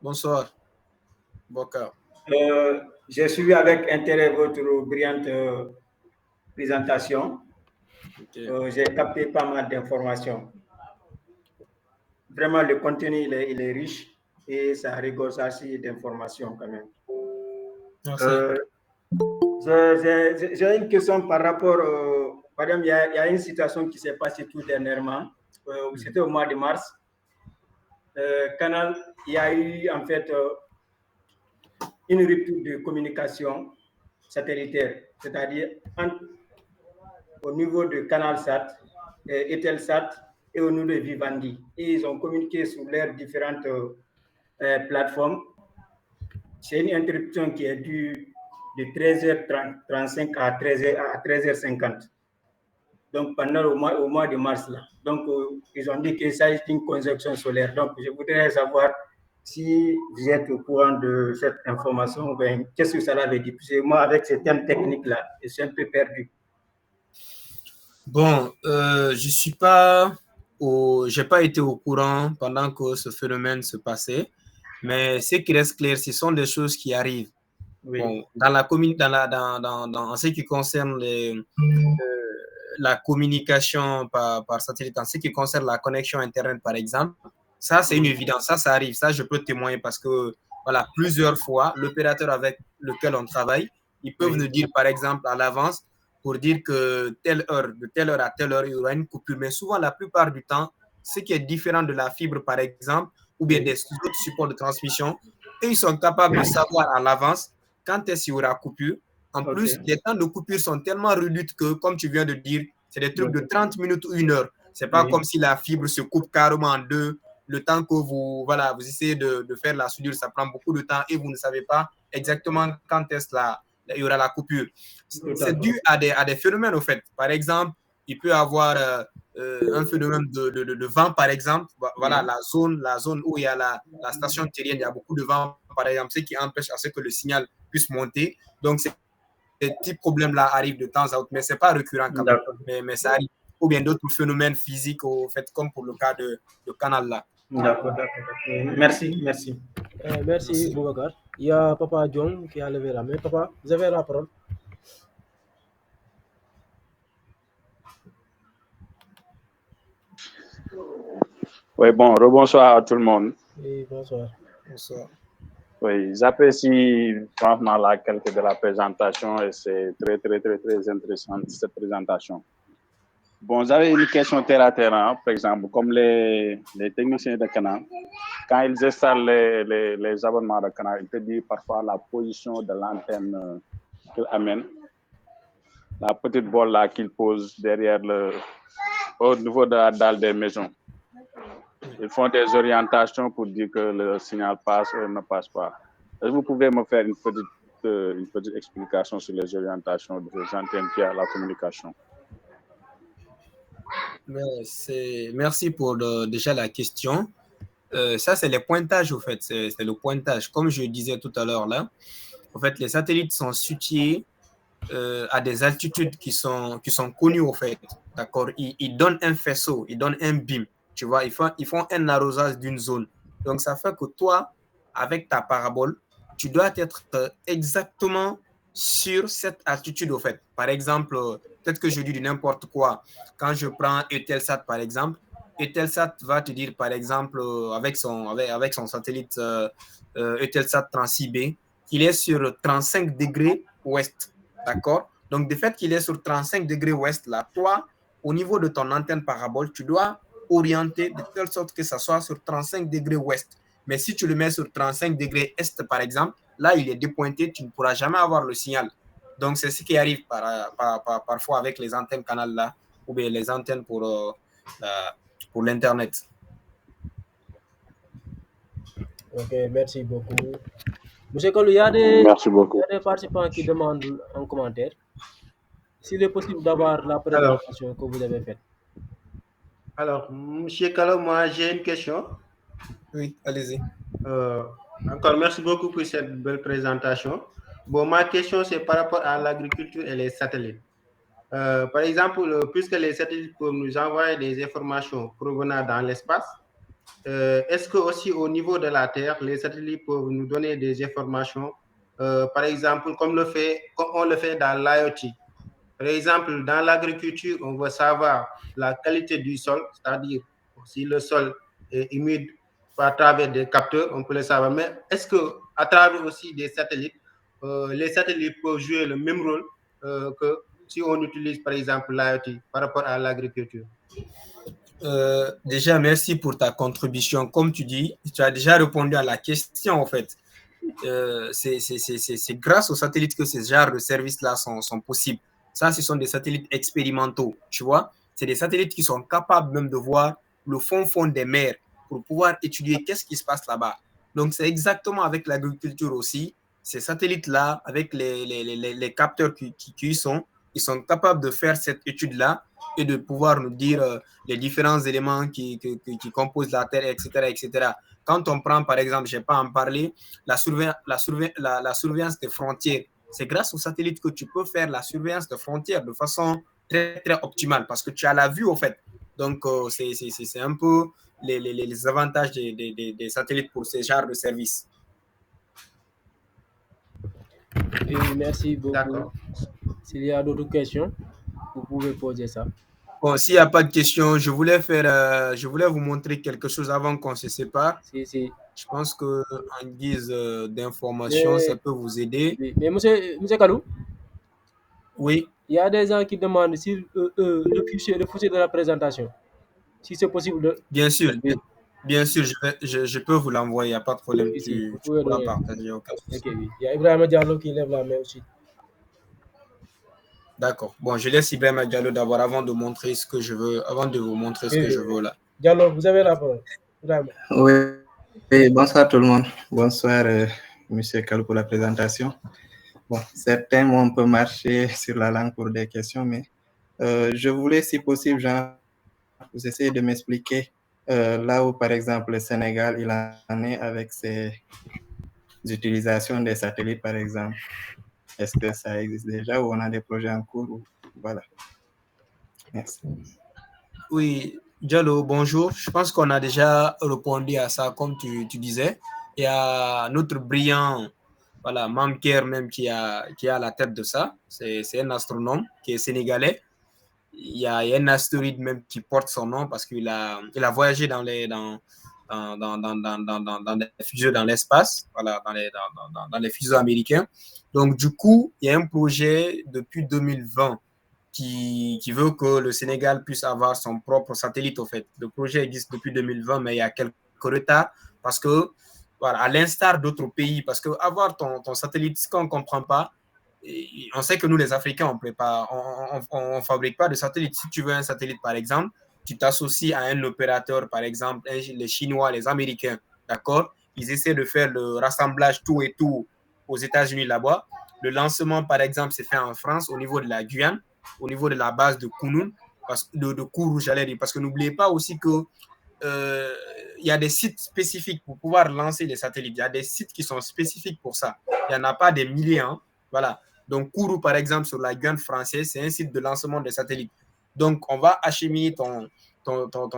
Bonsoir, Bokar. J'ai suivi avec intérêt votre brillante présentation. Okay. J'ai capté pas mal d'informations. Vraiment, le contenu, il est riche et ça regorge assez d'informations quand même. J'ai une question par rapport, par exemple, il y a une situation qui s'est passée tout dernièrement, c'était au mois de mars. Canal, il y a eu en fait une rupture de communication satellitaire, c'est-à-dire au niveau de CanalSat, Eutelsat et au niveau de Vivendi. Et ils ont communiqué sur leurs différentes plateformes. C'est une interruption qui est due de 13h35 à 13h50. Donc pendant au mois de mars là. Donc ils ont dit que ça est une conjonction solaire. Donc je voudrais savoir si vous êtes au courant de cette information, ben, qu'est-ce que cela veut dire? Parce que moi, avec ces termes techniques-là, je suis un peu perdu. Bon, j'ai pas été au courant pendant que ce phénomène se passait, mais ce qui reste clair, ce sont des choses qui arrivent. Oui. Bon, en ce qui concerne la communication par satellite, en ce qui concerne la connexion Internet, par exemple, ça, c'est une évidence. Ça arrive. Ça, je peux témoigner parce que, plusieurs fois, l'opérateur avec lequel on travaille, ils peuvent nous dire, par exemple, à l'avance, pour dire que de telle heure à telle heure, il y aura une coupure. Mais souvent, la plupart du temps, ce qui est différent de la fibre, par exemple, ou bien des autres supports de transmission. Et ils sont capables de savoir à l'avance quand est-ce qu'il y aura coupure. En plus, les temps de coupure sont tellement réduits que, comme tu viens de dire, c'est des trucs de 30 minutes ou 1 heure. C'est pas comme si la fibre se coupe carrément en deux. Le temps que vous essayez de faire la soudure, ça prend beaucoup de temps et vous ne savez pas exactement quand est-ce il y aura la coupure. C'est dû à des phénomènes, au fait. Par exemple, il peut y avoir un phénomène de vent, par exemple. Voilà, la zone où il y a la station terrienne, il y a beaucoup de vent, par exemple, ce qui empêche à ce que le signal puisse monter. Donc, ces petits problèmes-là arrivent de temps à autre, mais ce n'est pas récurrent quand même. Mais ça arrive. Ou bien d'autres phénomènes physiques, au fait, comme pour le cas de canal là. D'accord. Merci. Merci, Boubacar. Il y a Papa John qui a levé la main. Papa, vous avez la parole. Oui, bon, rebonsoir à tout le monde. Oui, bonsoir. Bonsoir. Oui, j'apprécie franchement la qualité de la présentation et c'est très, très, très, très intéressant cette présentation. Bon, j'avais une question terre à terre, hein, par exemple, comme les techniciens de canal, quand ils installent les abonnements de canal, ils te disent parfois la position de l'antenne qu'ils amènent, la petite bolle là qu'ils posent derrière au niveau de la dalle des maisons. Ils font des orientations pour dire que le signal passe ou ne passe pas. Est-ce que vous pouvez me faire une petite explication sur les orientations de ces antennes qui a la communication? Merci pour déjà la question. Ça, c'est les pointages, au fait. C'est le pointage. Comme je disais tout à l'heure, là, en fait, les satellites sont situés à des altitudes qui sont connues, au fait. D'accord? Ils donnent un faisceau, ils donnent un beam. Tu vois, ils font un arrosage d'une zone. Donc, ça fait que toi, avec ta parabole, tu dois être exactement sur cette altitude, au fait. Par exemple, peut-être que je dis n'importe quoi. Quand je prends Eutelsat, par exemple, Eutelsat va te dire, par exemple, avec son satellite Eutelsat 36B, qu'il est sur 35 degrés ouest. D'accord? Donc, du fait qu'il est sur 35 degrés ouest, là, toi, au niveau de ton antenne parabole, tu dois orienter de telle sorte que ça soit sur 35 degrés ouest. Mais si tu le mets sur 35 degrés est, par exemple, là, il est dépointé, tu ne pourras jamais avoir le signal. Donc, c'est ce qui arrive parfois avec les antennes canal là, ou bien les antennes pour l'Internet. Ok, merci beaucoup. Monsieur Kolou, il y a des participants qui demandent en commentaire s'il est possible d'avoir la présentation que vous avez faite. Alors, Monsieur Kalo, moi j'ai une question. Oui, allez-y. Encore merci beaucoup pour cette belle présentation. Bon, ma question c'est par rapport à l'agriculture et les satellites. Par exemple, puisque les satellites peuvent nous envoyer des informations provenant dans l'espace, est-ce que aussi au niveau de la Terre, les satellites peuvent nous donner des informations, par exemple, comme on le fait dans l'IoT? Par exemple, dans l'agriculture, on veut savoir la qualité du sol, c'est-à-dire si le sol est humide à travers des capteurs, on peut le savoir. Mais est-ce qu'à travers aussi des satellites, les satellites peuvent jouer le même rôle que si on utilise, par exemple, l'IoT par rapport à l'agriculture? Déjà, merci pour ta contribution. Comme tu dis, tu as déjà répondu à la question, en fait. C'est grâce aux satellites que ces genres de services-là sont possibles. Ça, ce sont des satellites expérimentaux, tu vois. C'est des satellites qui sont capables même de voir le fond des mers pour pouvoir étudier qu'est-ce qui se passe là-bas. Donc, c'est exactement avec l'agriculture aussi. Ces satellites-là, avec les capteurs qui y sont, ils sont capables de faire cette étude-là et de pouvoir nous dire les différents éléments qui composent la Terre, etc., etc. Quand on prend, par exemple, je n'ai pas en parlé, la surveillance des frontières, c'est grâce aux satellites que tu peux faire la surveillance de frontières de façon très, très optimale parce que tu as la vue, au fait. Donc, c'est un peu les avantages des satellites pour ce genre de services. Oui, merci beaucoup. S'il y a d'autres questions, vous pouvez poser ça. Bon, s'il n'y a pas de questions, je voulais vous montrer quelque chose avant qu'on se sépare. Si. Je pense qu'en guise d'information, ça peut vous aider. Oui. Mais monsieur Kalou? Oui. Il y a des gens qui demandent si le fichier de la présentation, si c'est possible de... Bien sûr, je peux vous l'envoyer, il n'y a pas de problème. Oui, Tu vous pouvez pourras le... partager, aucun Ok, souci. oui. Il y a Ibrahima Diallo qui lève la main aussi. D'accord. Bon, je laisse Ibrahima Diallo d'abord avant de montrer ce que je veux, avant de vous montrer ce que je veux là. Diallo, vous avez la parole. Ibrahima. Oui, bonsoir tout le monde. Bonsoir, Monsieur Kalou, pour la présentation. Bon, certains vont un peu marcher sur la langue pour des questions, mais je voulais, si possible, vous essayer de m'expliquer là où, par exemple, le Sénégal, il en est avec ses utilisations des satellites, par exemple. Est-ce que ça existe déjà ou on a des projets en cours? Voilà. Merci. Oui, Diallo, bonjour. Je pense qu'on a déjà répondu à ça, comme tu disais. Il y a notre brillant, voilà, Mamker même qui a la tête de ça. C'est un astronome qui est sénégalais. Il y a un astéroïde même qui porte son nom parce qu'il a voyagé dans les fusées dans l'espace, voilà, dans les fusées américains. Donc, du coup, il y a un projet depuis 2020 qui veut que le Sénégal puisse avoir son propre satellite, au fait. Le projet existe depuis 2020, mais il y a quelques retards parce que, voilà, à l'instar d'autres pays, parce que avoir ton satellite, ce qu'on ne comprend pas, on sait que nous, les Africains, on fabrique pas de satellite. Si tu veux un satellite, par exemple, tu t'associes à un opérateur, par exemple, les Chinois, les Américains, d'accord? Ils essaient de faire le rassemblage tout et tout aux États-Unis là-bas. Le lancement, par exemple, c'est fait en France, au niveau de la Guyane, au niveau de la base de Kounoun, de Kourou, j'allais dire. Parce que n'oubliez pas aussi que il y a des sites spécifiques pour pouvoir lancer les satellites. Il y a des sites qui sont spécifiques pour ça. Il n'y en a pas des milliers. Hein. Voilà. Donc, Kourou, par exemple, sur la Guyane française, c'est un site de lancement des satellites. Donc, on va acheminer ton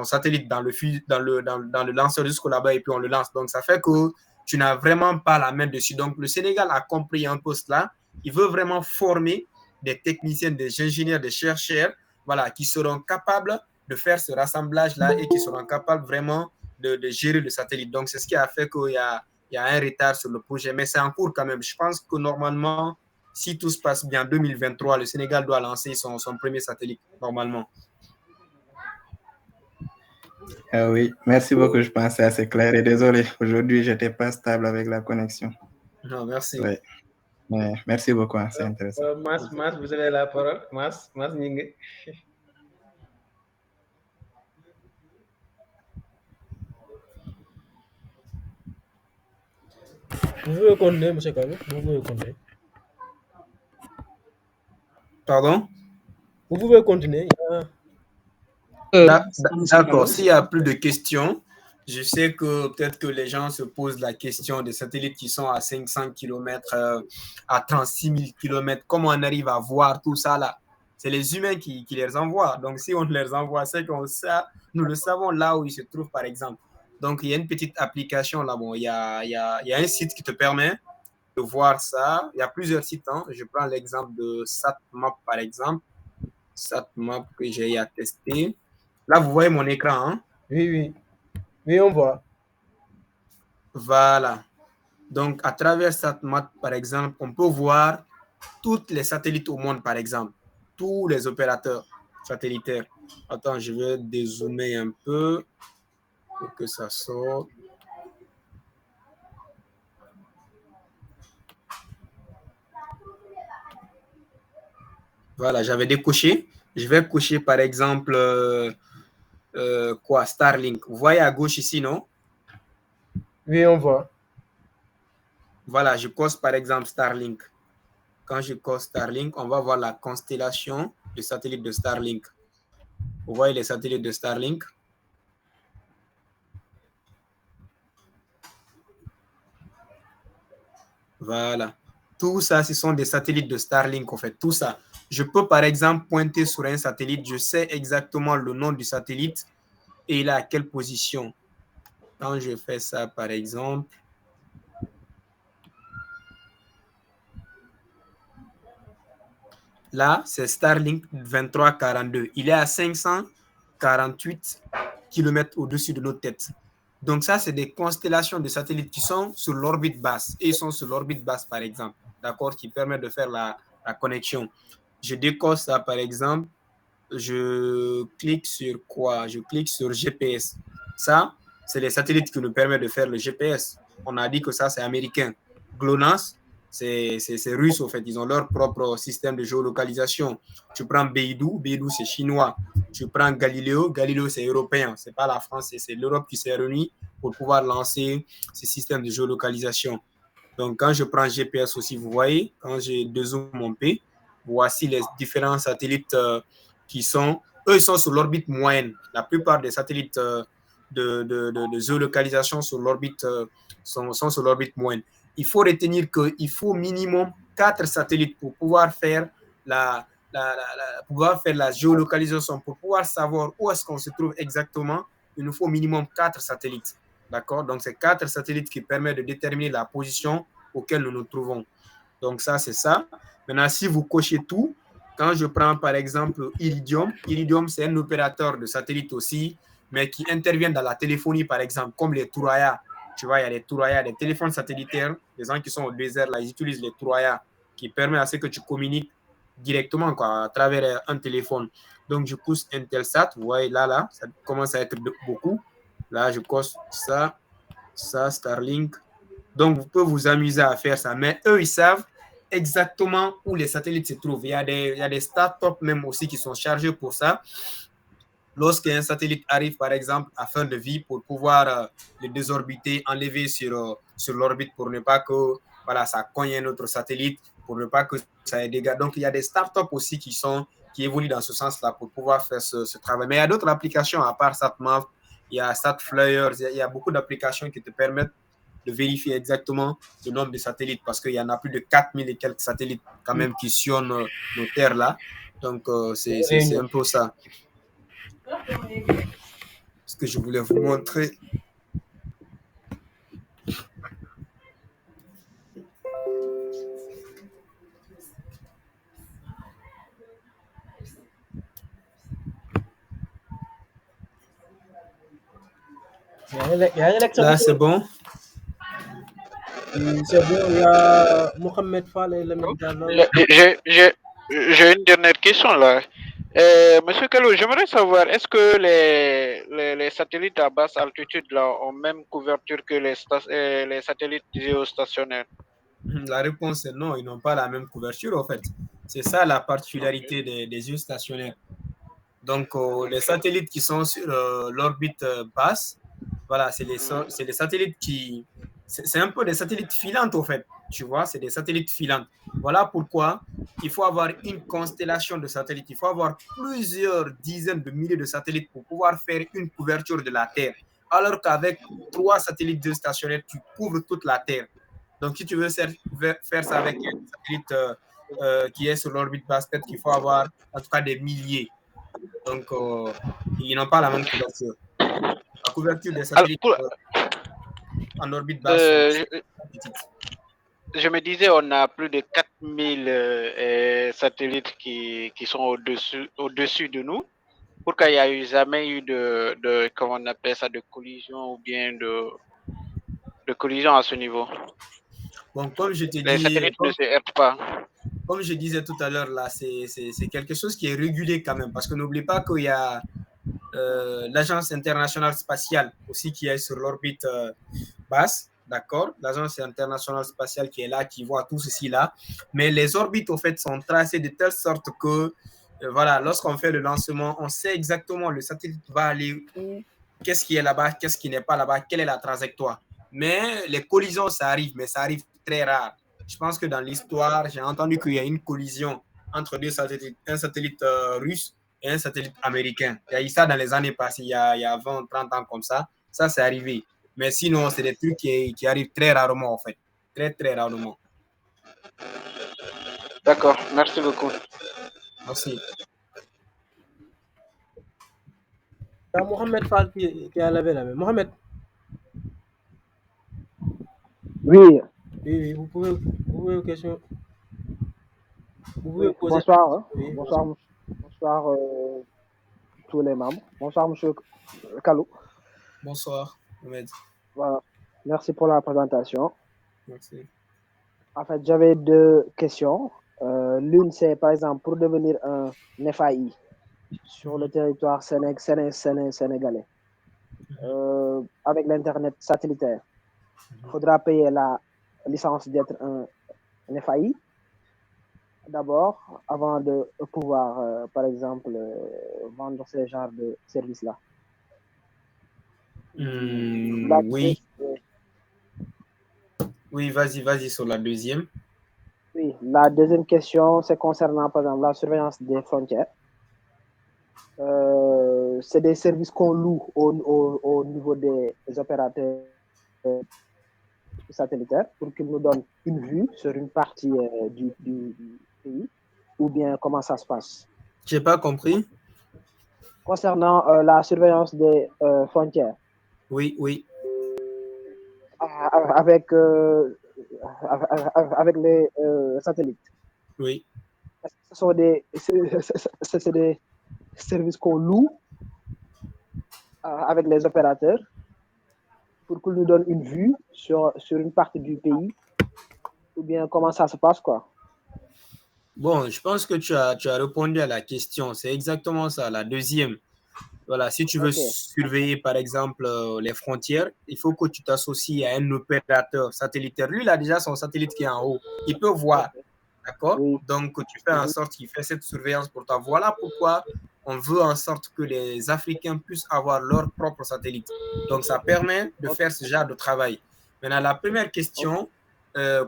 satellite dans le lanceur jusqu'au là-bas et puis on le lance. Donc, ça fait que tu n'as vraiment pas la main dessus. Donc, le Sénégal a compris un peu cela. Il veut vraiment former des techniciens, des ingénieurs, des chercheurs, voilà, qui seront capables de faire ce rassemblage-là et qui seront capables vraiment de gérer le satellite. Donc, c'est ce qui a fait qu'il y a un retard sur le projet, mais c'est en cours quand même. Je pense que normalement, si tout se passe bien, en 2023, le Sénégal doit lancer son premier satellite, normalement. Oui, merci beaucoup. Je pensais assez clair et désolé. Aujourd'hui, je n'étais pas stable avec la connexion. Non, merci. Oui. Mais merci beaucoup, hein, c'est intéressant. Mas, vous avez la parole. Mas Nyingue. Vous pouvez continuer, M. Kalou. Vous pouvez continuer. Pardon? Vous pouvez continuer. D'accord. S'il n'y a plus de questions, je sais que peut-être que les gens se posent la question des satellites qui sont à 500 km, à 36 000 km. Comment on arrive à voir tout ça là? C'est les humains qui les envoient. Donc, si on les envoie, c'est qu'on sait, nous le savons là où ils se trouvent, par exemple. Donc, il y a une petite application là. Bon, il y a un site qui te permet de voir ça. Il y a plusieurs sites. Hein. Je prends l'exemple de SatMap, par exemple. SatMap que j'ai à tester. Là, vous voyez mon écran. Hein? Oui. Oui, on voit. Voilà. Donc, à travers SatMap, par exemple, on peut voir tous les satellites au monde, par exemple. Tous les opérateurs satellitaires. Attends, je vais dézoomer un peu pour que ça sorte. Voilà, j'avais décoché. Je vais cocher, par exemple, Starlink. Vous voyez à gauche ici, non? Oui, on voit. Voilà, je coche, par exemple, Starlink. Quand je coche Starlink, on va voir la constellation de satellites de Starlink. Vous voyez les satellites de Starlink? Voilà. Tout ça, ce sont des satellites de Starlink, en fait. Tout ça. Je peux, par exemple, pointer sur un satellite. Je sais exactement le nom du satellite et il est à quelle position. Quand je fais ça, par exemple, là, c'est Starlink 2342. Il est à 548 km au-dessus de notre tête. Donc ça, c'est des constellations de satellites qui sont sur l'orbite basse. Et ils sont sur l'orbite basse, par exemple, d'accord, qui permet de faire la connexion. Je décoche ça, par exemple. je clique sur quoi? Je clique sur GPS. Ça, c'est les satellites qui nous permettent de faire le GPS. On a dit que ça, c'est américain. GLONASS, c'est russe, au fait. Ils ont leur propre système de géolocalisation. Tu prends Beidou, Beidou, c'est chinois. Tu prends Galileo, Galileo, c'est européen. C'est pas la France, c'est l'Europe qui s'est réunie pour pouvoir lancer ces systèmes de géolocalisation. Donc, quand je prends GPS aussi, vous voyez, quand j'ai dézoome mon P, voici les différents satellites qui sont, eux, ils sont sur l'orbite moyenne. La plupart des satellites de géolocalisation sur l'orbite sont sur l'orbite moyenne. Il faut retenir qu'il faut minimum 4 satellites pour pouvoir faire la géolocalisation, pour pouvoir savoir où est-ce qu'on se trouve exactement. Il nous faut minimum 4 satellites. D'accord? Donc, c'est 4 satellites qui permettent de déterminer la position auquel nous nous trouvons. Donc, ça, c'est ça. Maintenant, si vous cochez tout, quand je prends par exemple Iridium, Iridium, c'est un opérateur de satellite aussi, mais qui intervient dans la téléphonie, par exemple, comme les Thuraya. Tu vois, il y a les Thuraya, des téléphones satellitaires. Les gens qui sont au désert, là, ils utilisent les Thuraya, qui permettent à ce que tu communiques directement, quoi, à travers un téléphone. Donc, je pousse Intelsat. Vous voyez, là, ça commence à être beaucoup. Là, je coche ça, Starlink. Donc, vous pouvez vous amuser à faire ça. Mais eux, ils savent exactement où les satellites se trouvent. Il y a des startups même aussi qui sont chargés pour ça. Lorsqu'un satellite arrive, par exemple, à fin de vie, pour pouvoir le désorbiter, enlever sur l'orbite pour ne pas que ça cogne un autre satellite, pour ne pas que ça ait des dégâts. Donc, il y a des startups aussi qui évoluent dans ce sens-là pour pouvoir faire ce travail. Mais il y a d'autres applications à part SatMav. Il y a SatFlyers, il y a beaucoup d'applications qui te permettent de vérifier exactement le nombre de satellites parce qu'il y en a plus de 4000 et quelques satellites quand même qui sillonnent nos terres là. Donc, c'est un peu ça. Ce que je voulais vous montrer. Là, c'est bon. C'est bon, il y a Mohamed Fall et Lamine Diallo. J'ai une dernière question là. Monsieur Kalou, j'aimerais savoir, est-ce que les satellites à basse altitude là ont même couverture que les satellites géostationnaires? La réponse est non, ils n'ont pas la même couverture en fait. C'est ça la particularité des géostationnaires. Donc, les satellites qui sont sur l'orbite basse, voilà, c'est les satellites qui... C'est un peu des satellites filantes, en fait. Tu vois, c'est des satellites filantes. Voilà pourquoi il faut avoir une constellation de satellites. Il faut avoir plusieurs dizaines de milliers de satellites pour pouvoir faire une couverture de la Terre. Alors qu'avec 3 satellites géostationnaires, tu couvres toute la Terre. Donc, si tu veux faire ça avec un satellite qui est sur l'orbite basse, peut-être qu'il faut avoir en tout cas des milliers. Donc, ils n'ont pas la même couverture. La couverture des satellites en orbite basse je me disais, on a plus de 4000 satellites qui sont au-dessus de nous. Pourquoi il n'y a jamais eu de comment on appelle ça, de collision ou bien de collision à ce niveau? Bon, comme je t'ai dit, les satellites ne se heurtent pas. Comme je disais tout à l'heure, là, c'est quelque chose qui est régulé quand même, parce que n'oublie pas qu'il y a l'Agence internationale spatiale aussi qui est sur l'orbite basse, d'accord? L'Agence internationale spatiale qui est là, qui voit tout ceci là. Mais les orbites, au fait, sont tracées de telle sorte que, voilà, lorsqu'on fait le lancement, on sait exactement le satellite va aller où, qu'est-ce qui est là-bas, qu'est-ce qui n'est pas là-bas, quelle est la trajectoire. Mais les collisions, ça arrive, mais ça arrive très rare. Je pense que dans l'histoire, j'ai entendu qu'il y a une collision entre deux satellites, un satellite russe et un satellite américain. Il y a eu ça dans les années passées, il y a 20, 30 ans comme ça. Ça, c'est arrivé. Mais sinon, c'est des trucs qui arrivent très rarement, en fait. Très, très rarement. D'accord, merci beaucoup. Merci. Il y a Mohamed Fall qui a levé la main. Mohamed. Oui. Oui, vous pouvez question. Vous pouvez poser. Bonsoir. Hein. Oui, bonsoir tous les membres. Bonsoir, monsieur Kalou. Bonsoir, Mohamed. Voilà. Merci pour la présentation. Merci. En fait, j'avais 2 questions. L'une, c'est par exemple pour devenir un FAI. sur le territoire sénégalais. Avec l'Internet satellitaire, il faudra payer la licence d'être un FAI d'abord, avant de pouvoir, par exemple, vendre ce genre de services-là. Oui. Oui, vas-y sur la deuxième. Oui, la deuxième question, c'est concernant, par exemple, la surveillance des frontières. C'est des services qu'on loue au niveau des opérateurs satellitaires pour qu'ils nous donnent une vue sur une partie du pays, ou bien comment ça se passe? Je n'ai pas compris. Concernant la surveillance des frontières. Oui. Avec les satellites. Oui. Ce sont des services qu'on loue avec les opérateurs pour qu'ils nous donnent une vue sur une partie du pays, ou bien comment ça se passe, quoi? Bon, je pense que tu as répondu à la question. C'est exactement ça, la deuxième. Voilà, si tu veux surveiller, par exemple, les frontières, il faut que tu t'associes à un opérateur satellitaire. Lui, il a déjà son satellite qui est en haut. Il peut voir, d'accord? Donc, tu fais en sorte qu'il fait cette surveillance pour toi. Voilà pourquoi on veut en sorte que les Africains puissent avoir leur propre satellite. Donc, ça permet de faire ce genre de travail. Maintenant, la première question,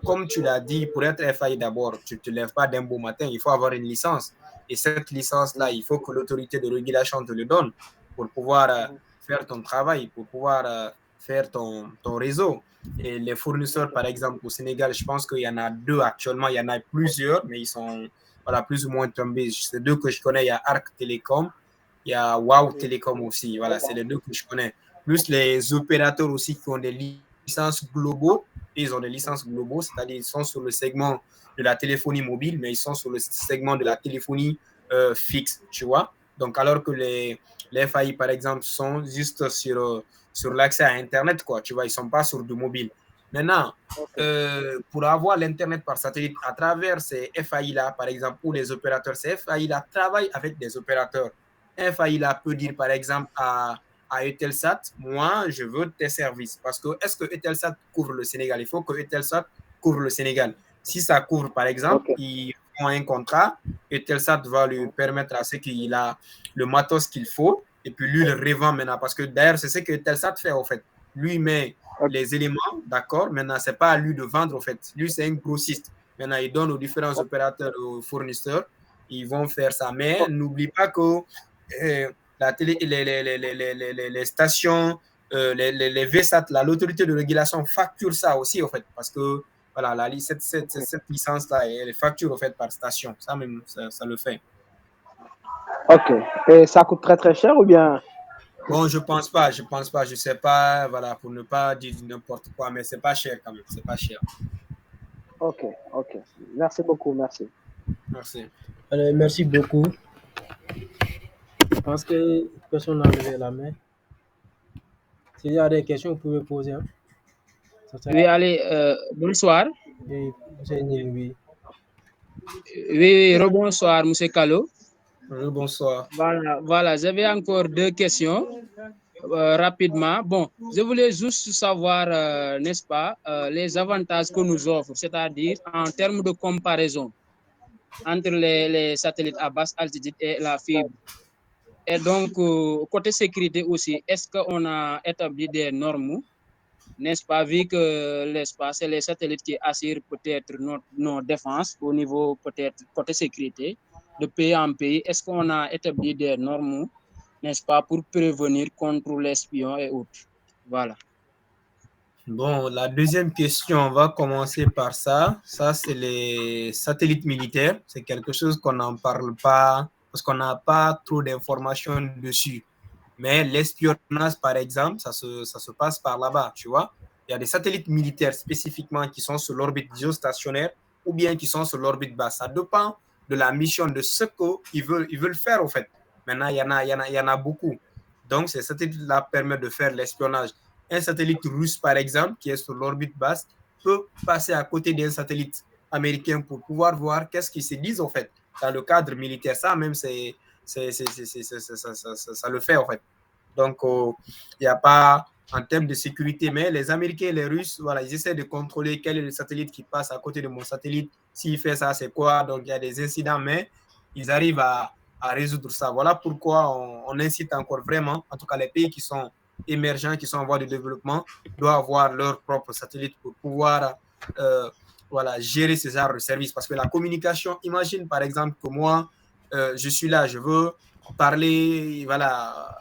comme tu l'as dit, pour être FAI d'abord, tu ne te lèves pas d'un beau matin, il faut avoir une licence. Et cette licence-là, il faut que l'autorité de régulation te le donne pour pouvoir faire ton travail, pour pouvoir faire ton réseau. Et les fournisseurs, par exemple, au Sénégal, je pense qu'il y en a 2 actuellement. Il y en a plusieurs, mais ils sont plus ou moins tombés. C'est 2 que je connais. Il y a Arc Télécom, il y a Wow Télécom aussi. Voilà, c'est les 2 que je connais. Plus les opérateurs aussi qui ont des licences globaux. Ils ont des licences globaux, c'est-à-dire ils sont sur le segment de la téléphonie mobile, mais ils sont sur le segment de la téléphonie fixe, tu vois. Donc, alors que les FAI, par exemple, sont juste sur l'accès à Internet, quoi, tu vois, ils ne sont pas sur du mobile. Maintenant, pour avoir l'Internet par satellite à travers ces FAI-là, par exemple, ou les opérateurs, ces FAI-là travaillent avec des opérateurs. Un FAI-là peut dire, par exemple, à Eutelsat, moi, je veux tes services. Parce que est-ce que Eutelsat couvre le Sénégal? Il faut que Eutelsat couvre le Sénégal. Si ça couvre, par exemple, ils font un contrat, Eutelsat va lui permettre à ce qu'il a le matos qu'il faut, et puis lui le revend maintenant. Parce que d'ailleurs, c'est ce que Eutelsat fait, en fait. Lui met les éléments, d'accord? Maintenant, ce n'est pas à lui de vendre, en fait. Lui, c'est un grossiste. Maintenant, il donne aux différents opérateurs, aux fournisseurs, ils vont faire ça. Mais n'oublie pas que la télé, les stations, les VSAT, l'autorité de régulation facture ça aussi, en fait, parce que voilà, cette licence-là, elle est facture, en fait, par station. Ça même, ça le fait. Ok. Et ça coûte très, très cher ou bien? Bon, je pense pas, je sais pas, voilà, pour ne pas dire n'importe quoi, mais c'est pas cher quand même, c'est pas cher. Ok. Merci beaucoup, merci. Merci. Allez, merci beaucoup. Je pense que personne n'a levé la main. S'il y a des questions, vous pouvez poser. Hein. Oui, allez, bonsoir. Oui, rebonsoir, M. Kalo. Bonsoir. Voilà, j'avais encore 2 questions rapidement. Bon, je voulais juste savoir, n'est-ce pas, les avantages que nous offre, c'est-à-dire en termes de comparaison entre les satellites à basse altitude et la fibre. Et donc, côté sécurité aussi, est-ce qu'on a établi des normes, n'est-ce pas, vu que l'espace, c'est les satellites qui assurent peut-être nos défenses au niveau peut-être côté sécurité, de pays en pays, est-ce qu'on a établi des normes, n'est-ce pas, pour prévenir contre l'espion et autres? Voilà. Bon, la deuxième question, on va commencer par ça. Ça, c'est les satellites militaires. C'est quelque chose qu'on n'en parle pas parce qu'on n'a pas trop d'informations dessus. Mais l'espionnage, par exemple, ça se passe par là-bas, tu vois. Il y a des satellites militaires spécifiquement qui sont sur l'orbite géostationnaire ou bien qui sont sur l'orbite basse. Ça dépend de la mission, de ce qu'ils veulent faire, en fait. Maintenant, il y en a beaucoup. Donc, ces satellites-là permettent de faire l'espionnage. Un satellite russe, par exemple, qui est sur l'orbite basse, peut passer à côté d'un satellite américain pour pouvoir voir qu'est-ce qu'ils se disent, en fait, dans le cadre militaire. Ça, même, c'est ça le fait en fait. Donc, il n'y a pas en termes de sécurité, mais les Américains et les Russes, voilà, ils essaient de contrôler quel est le satellite qui passe à côté de mon satellite. S'il fait ça, c'est quoi? Donc, il y a des incidents, mais ils arrivent à résoudre ça. Voilà pourquoi on incite encore vraiment, en tout cas les pays qui sont émergents, qui sont en voie de développement, doivent avoir leur propre satellite pour pouvoir voilà, gérer ces genres de services. Parce que la communication, imagine par exemple que moi, je suis là, je veux parler, voilà,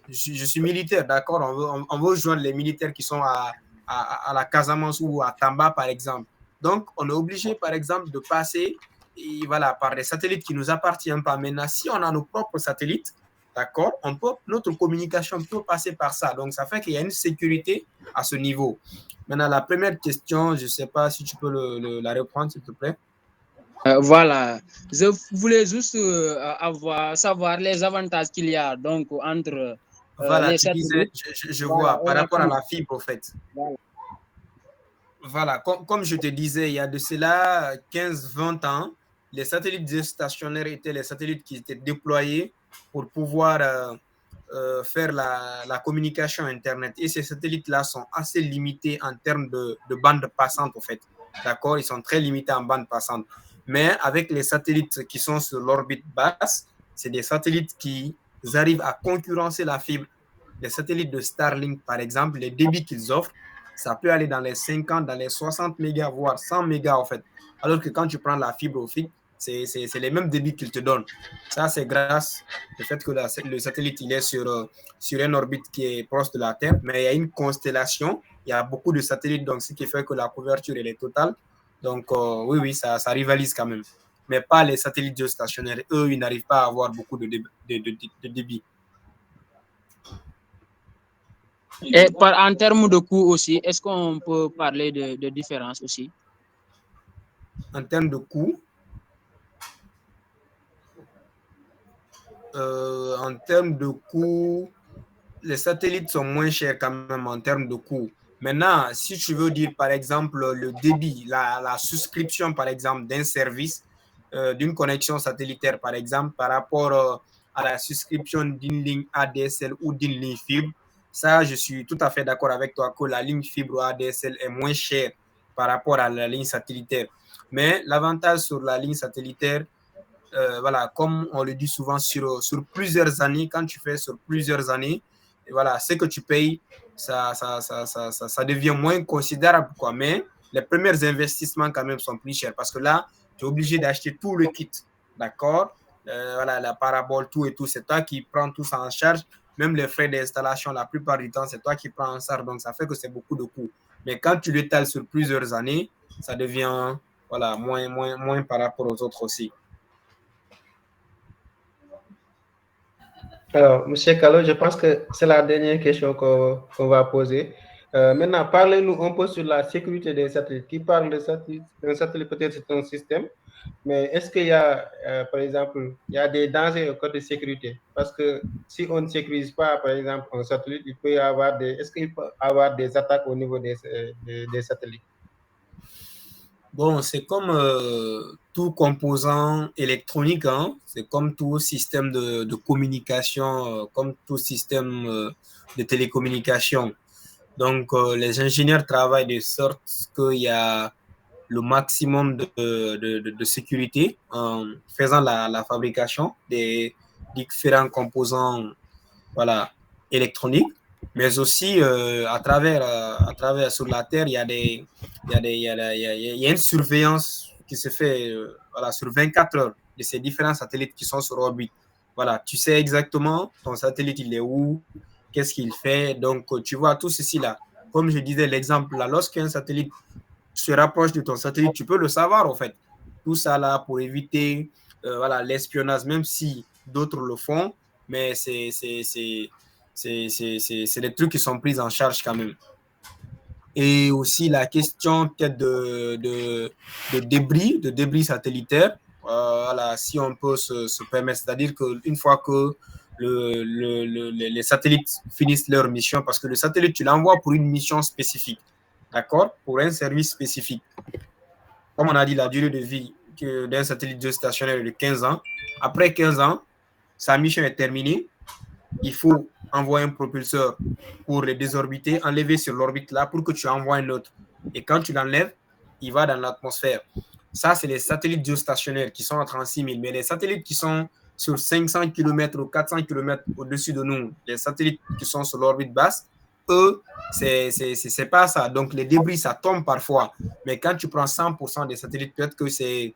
je suis militaire, d'accord, on veut joindre les militaires qui sont à la Casamance ou à Tamba, par exemple. Donc, on est obligé, par exemple, de passer voilà, par des satellites qui ne nous appartiennent pas. Maintenant, si on a nos propres satellites, d'accord, notre communication peut passer par ça. Donc, ça fait qu'il y a une sécurité à ce niveau. Maintenant, la première question, je ne sais pas si tu peux la reprendre, s'il te plaît. Voilà, je voulais juste savoir les avantages qu'il y a donc entre voilà, les tu disais, je vois, par rapport à la fibre, en fait. Voilà, comme je te disais, il y a de cela 15-20 ans, les satellites géostationnaires étaient les satellites qui étaient déployés pour pouvoir faire la communication Internet. Et ces satellites-là sont assez limités en termes de bande passante, en fait. D'accord? Ils sont très limités en bande passante. Mais avec les satellites qui sont sur l'orbite basse, c'est des satellites qui arrivent à concurrencer la fibre. Les satellites de Starlink, par exemple, les débits qu'ils offrent, ça peut aller dans les 50, dans les 60 mégas, voire 100 mégas, en fait. Alors que quand tu prends la fibre optique, c'est les mêmes débits qu'ils te donnent. Ça, c'est grâce au fait que le satellite, il est sur une orbite qui est proche de la Terre, mais il y a une constellation, il y a beaucoup de satellites, donc ce qui fait que la couverture, elle est totale. Donc, oui, ça rivalise quand même. Mais pas les satellites géostationnaires. Eux, ils n'arrivent pas à avoir beaucoup de débit. Et en termes de coût aussi, est-ce qu'on peut parler de différence aussi? En termes de coût, les satellites sont moins chers quand même en termes de coût. Maintenant, si tu veux dire par exemple le débit, la souscription par exemple d'un service, d'une connexion satellitaire par exemple, par rapport à la souscription d'une ligne ADSL ou d'une ligne fibre, ça je suis tout à fait d'accord avec toi que la ligne fibre ADSL est moins chère par rapport à la ligne satellitaire. Mais l'avantage sur la ligne satellitaire, voilà, comme on le dit souvent sur plusieurs années, quand tu fais sur plusieurs années, et voilà, ce que tu payes, ça devient moins considérable, quoi. Mais les premiers investissements quand même sont plus chers parce que là, tu es obligé d'acheter tout le kit, d'accord? Voilà, la parabole, tout et tout, c'est toi qui prends tout ça en charge. Même les frais d'installation, la plupart du temps, c'est toi qui prends en charge. Donc, ça fait que c'est beaucoup de coûts. Mais quand tu l'étales sur plusieurs années, ça devient voilà, moins par rapport aux autres aussi. Alors, M. Kallo, je pense que c'est la dernière question qu'on va poser. Maintenant, parlez-nous un peu sur la sécurité des satellites. Qui parle de satellite? Un satellite, peut-être c'est un système, mais est-ce qu'il y a, par exemple, il y a des dangers au côté de sécurité? Parce que si on ne sécurise pas, par exemple, un satellite, il peut y avoir est-ce qu'il peut y avoir des attaques au niveau des satellites? Bon, c'est comme tout composant électronique, hein? C'est comme tout système de communication, comme tout système de télécommunication. Donc, les ingénieurs travaillent de sorte qu'il y a le maximum de sécurité en faisant la fabrication des différents composants voilà, électroniques, mais aussi à travers sur la Terre, il y a une surveillance qui se fait voilà, sur 24 heures de ces différents satellites qui sont sur orbite. Voilà, tu sais exactement ton satellite, il est où, qu'est-ce qu'il fait. Donc, tu vois tout ceci là. Comme je disais, l'exemple là, lorsqu'un satellite se rapproche de ton satellite, tu peux le savoir en fait. Tout ça là pour éviter voilà, l'espionnage, même si d'autres le font, mais c'est des trucs qui sont pris en charge quand même. Et aussi la question peut-être de débris satellitaires, voilà, si on peut se permettre, c'est-à-dire qu'une fois que les satellites finissent leur mission, parce que le satellite, tu l'envoies pour une mission spécifique, d'accord, pour un service spécifique. Comme on a dit, la durée de vie d'un satellite géostationnaire est de 15 ans. Après 15 ans, sa mission est terminée, il faut envoyer un propulseur pour le désorbiter, enlever sur l'orbite là pour que tu envoies un autre. Et quand tu l'enlèves, il va dans l'atmosphère. Ça, c'est les satellites géostationnaires qui sont à 36 000. Mais les satellites qui sont sur 500 km ou 400 km au-dessus de nous, les satellites qui sont sur l'orbite basse, eux, c'est pas ça. Donc, les débris, ça tombe parfois. Mais quand tu prends 100% des satellites, peut-être que c'est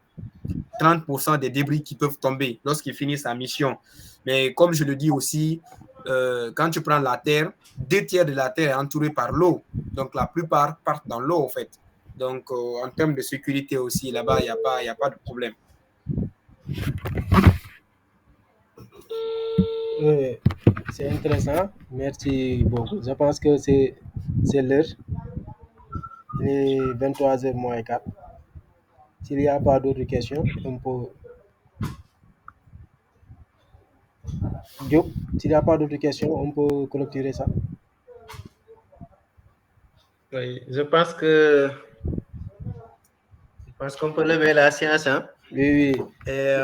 30% des débris qui peuvent tomber lorsqu'ils finissent sa mission. Mais comme je le dis aussi, quand tu prends la Terre, 2/3 de la Terre est entourée par l'eau. Donc, la plupart partent dans l'eau, en fait. Donc, en termes de sécurité aussi, là-bas, il n'y a pas de problème. Oui, c'est intéressant. Merci beaucoup. Je pense que c'est l'heure. Il est 23h moins 4. S'il n'y a pas d'autres questions, on peut... Diop, s'il n'y a pas d'autres questions, on peut clôturer ça. Oui, je pense qu'on peut lever la séance. Hein? Oui. Et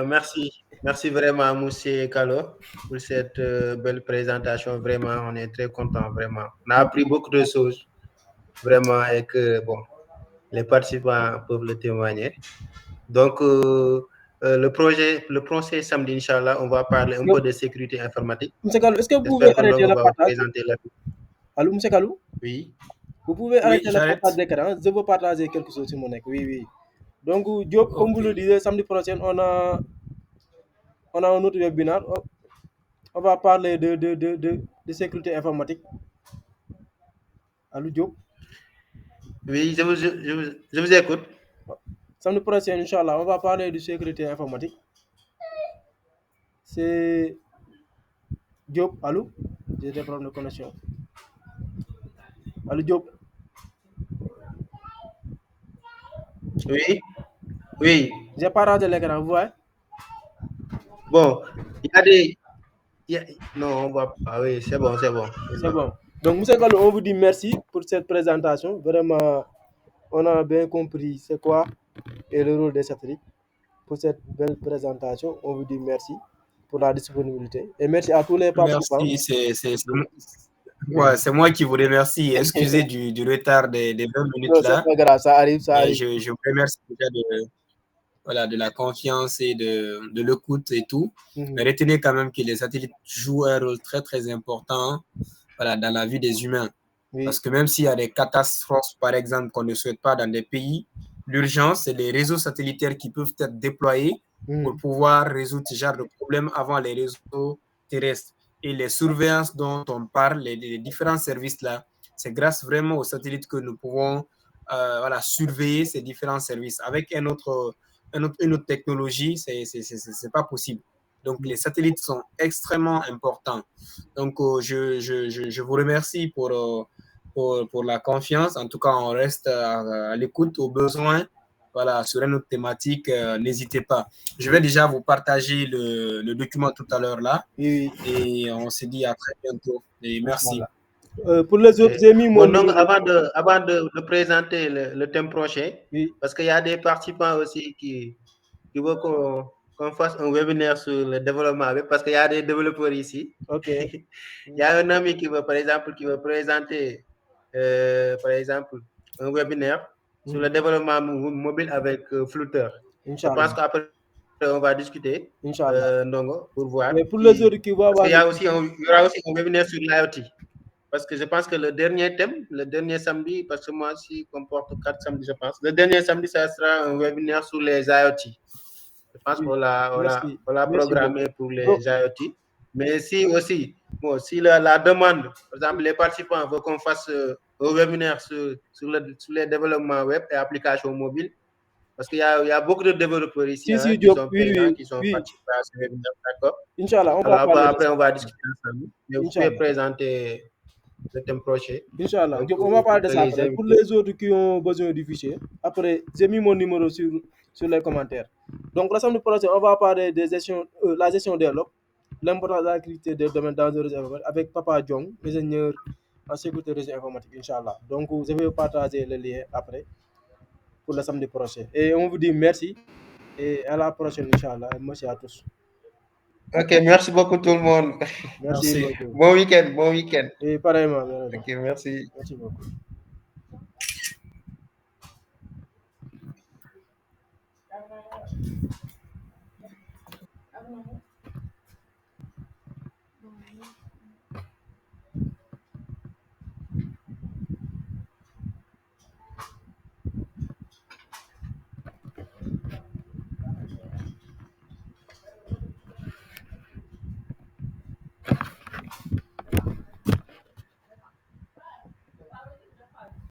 merci vraiment à M. Kalo pour cette belle présentation. Vraiment, on est très content. Vraiment, on a appris beaucoup de choses. Vraiment, et que bon, les participants peuvent le témoigner. Donc, le prochain samedi, Inch'Allah, on va parler un peu de sécurité informatique. M. Kalo, est-ce que vous pouvez arrêter le partage? Allô, M. Kalo? Oui. Vous pouvez arrêter le partage d'écran. Je veux partager quelque chose sur mon écran. Oui. Donc, Diop, comme vous le disiez, samedi prochain, on a un autre webinaire. On va parler de sécurité informatique. Allô, Diop? Oui, je vous écoute. Samedi prochain, Inch'Allah, on va parler de sécurité informatique. C'est Diop, allô? J'ai des problèmes de connexion. Allô, Diop? Oui. J'ai partagé l'écran, vous voyez? Bon, il y a des... Non, on va pas. Oui, c'est bon. C'est bon. Donc, M. Kalo, on vous dit merci pour cette présentation. Vraiment, on a bien compris c'est quoi et le rôle des satellites. Pour cette belle présentation, on vous dit merci pour la disponibilité. Et merci à tous les participants. Merci, c'est moi qui vous remercie. Excusez du retard des 20 minutes non, là. C'est pas grave, ça arrive. Je vous remercie déjà de la confiance et de l'écoute et tout. Mais retenez quand même que les satellites jouent un rôle très, très important dans la vie des humains. Oui. Parce que même s'il y a des catastrophes, par exemple, qu'on ne souhaite pas dans des pays, l'urgence, c'est les réseaux satellitaires qui peuvent être déployés pour pouvoir résoudre ce genre de problèmes avant les réseaux terrestres. Et les surveillances dont on parle, les différents services-là, c'est grâce vraiment aux satellites que nous pouvons surveiller ces différents services. Avec une autre technologie, c'est pas possible. Donc, les satellites sont extrêmement importants. Donc, je vous remercie pour la confiance. En tout cas, on reste à l'écoute aux besoins. Voilà, sur une autre thématique, n'hésitez pas. Je vais déjà vous partager le document tout à l'heure là. Oui. Et on se dit à très bientôt. Et merci. Voilà. Pour les autres, j'ai mis mon donc, avant de présenter le thème prochain, parce qu'il y a des participants aussi qui veulent qu'on fasse un webinaire sur le développement web, parce qu'il y a des développeurs ici. Ok. Il y a un ami qui veut, par exemple, présenter, par exemple, un webinaire sur le développement mobile avec Flutter. Je pense qu'après, on va discuter, Ndongo, pour voir. Mais pour les autres qui vont avoir... Il y aura aussi un webinaire sur l'IoT. Parce que je pense que le dernier samedi, parce que moi aussi comporte 4 samedis, je pense. Le dernier samedi, ça sera un webinaire sur les IoT. Je pense qu'on l'a programmé pour les IoT. Mais si aussi, si la demande, par exemple, les participants veulent qu'on fasse un webinaire sur les développements web et applications mobiles, parce qu'il y a beaucoup de développeurs ici qui sont présents, qui sont participants à ce webinaire, d'accord? Inch'Allah, après, on va discuter ensemble. Mais vous pouvez présenter le thème prochain. Inch'Allah, on va parler de ça après. Pour les autres qui ont besoin du fichier, après, j'ai mis mon numéro sur les commentaires. Donc, la semaine prochaine, on va parler de la gestion des logs, l'importance de la qualité des domaines dans le réseau informatique avec Papa Jong, ingénieur en sécurité réseau informatique, Inch'Allah. Donc, je vais partager le lien après pour le samedi prochain. Et on vous dit merci et à la prochaine, Inch'Allah. Merci à tous. Ok, merci beaucoup tout le monde. Merci Merci. beaucoup. Bon week-end, bon week-end. Et pareillement. Ok, merci. Merci beaucoup.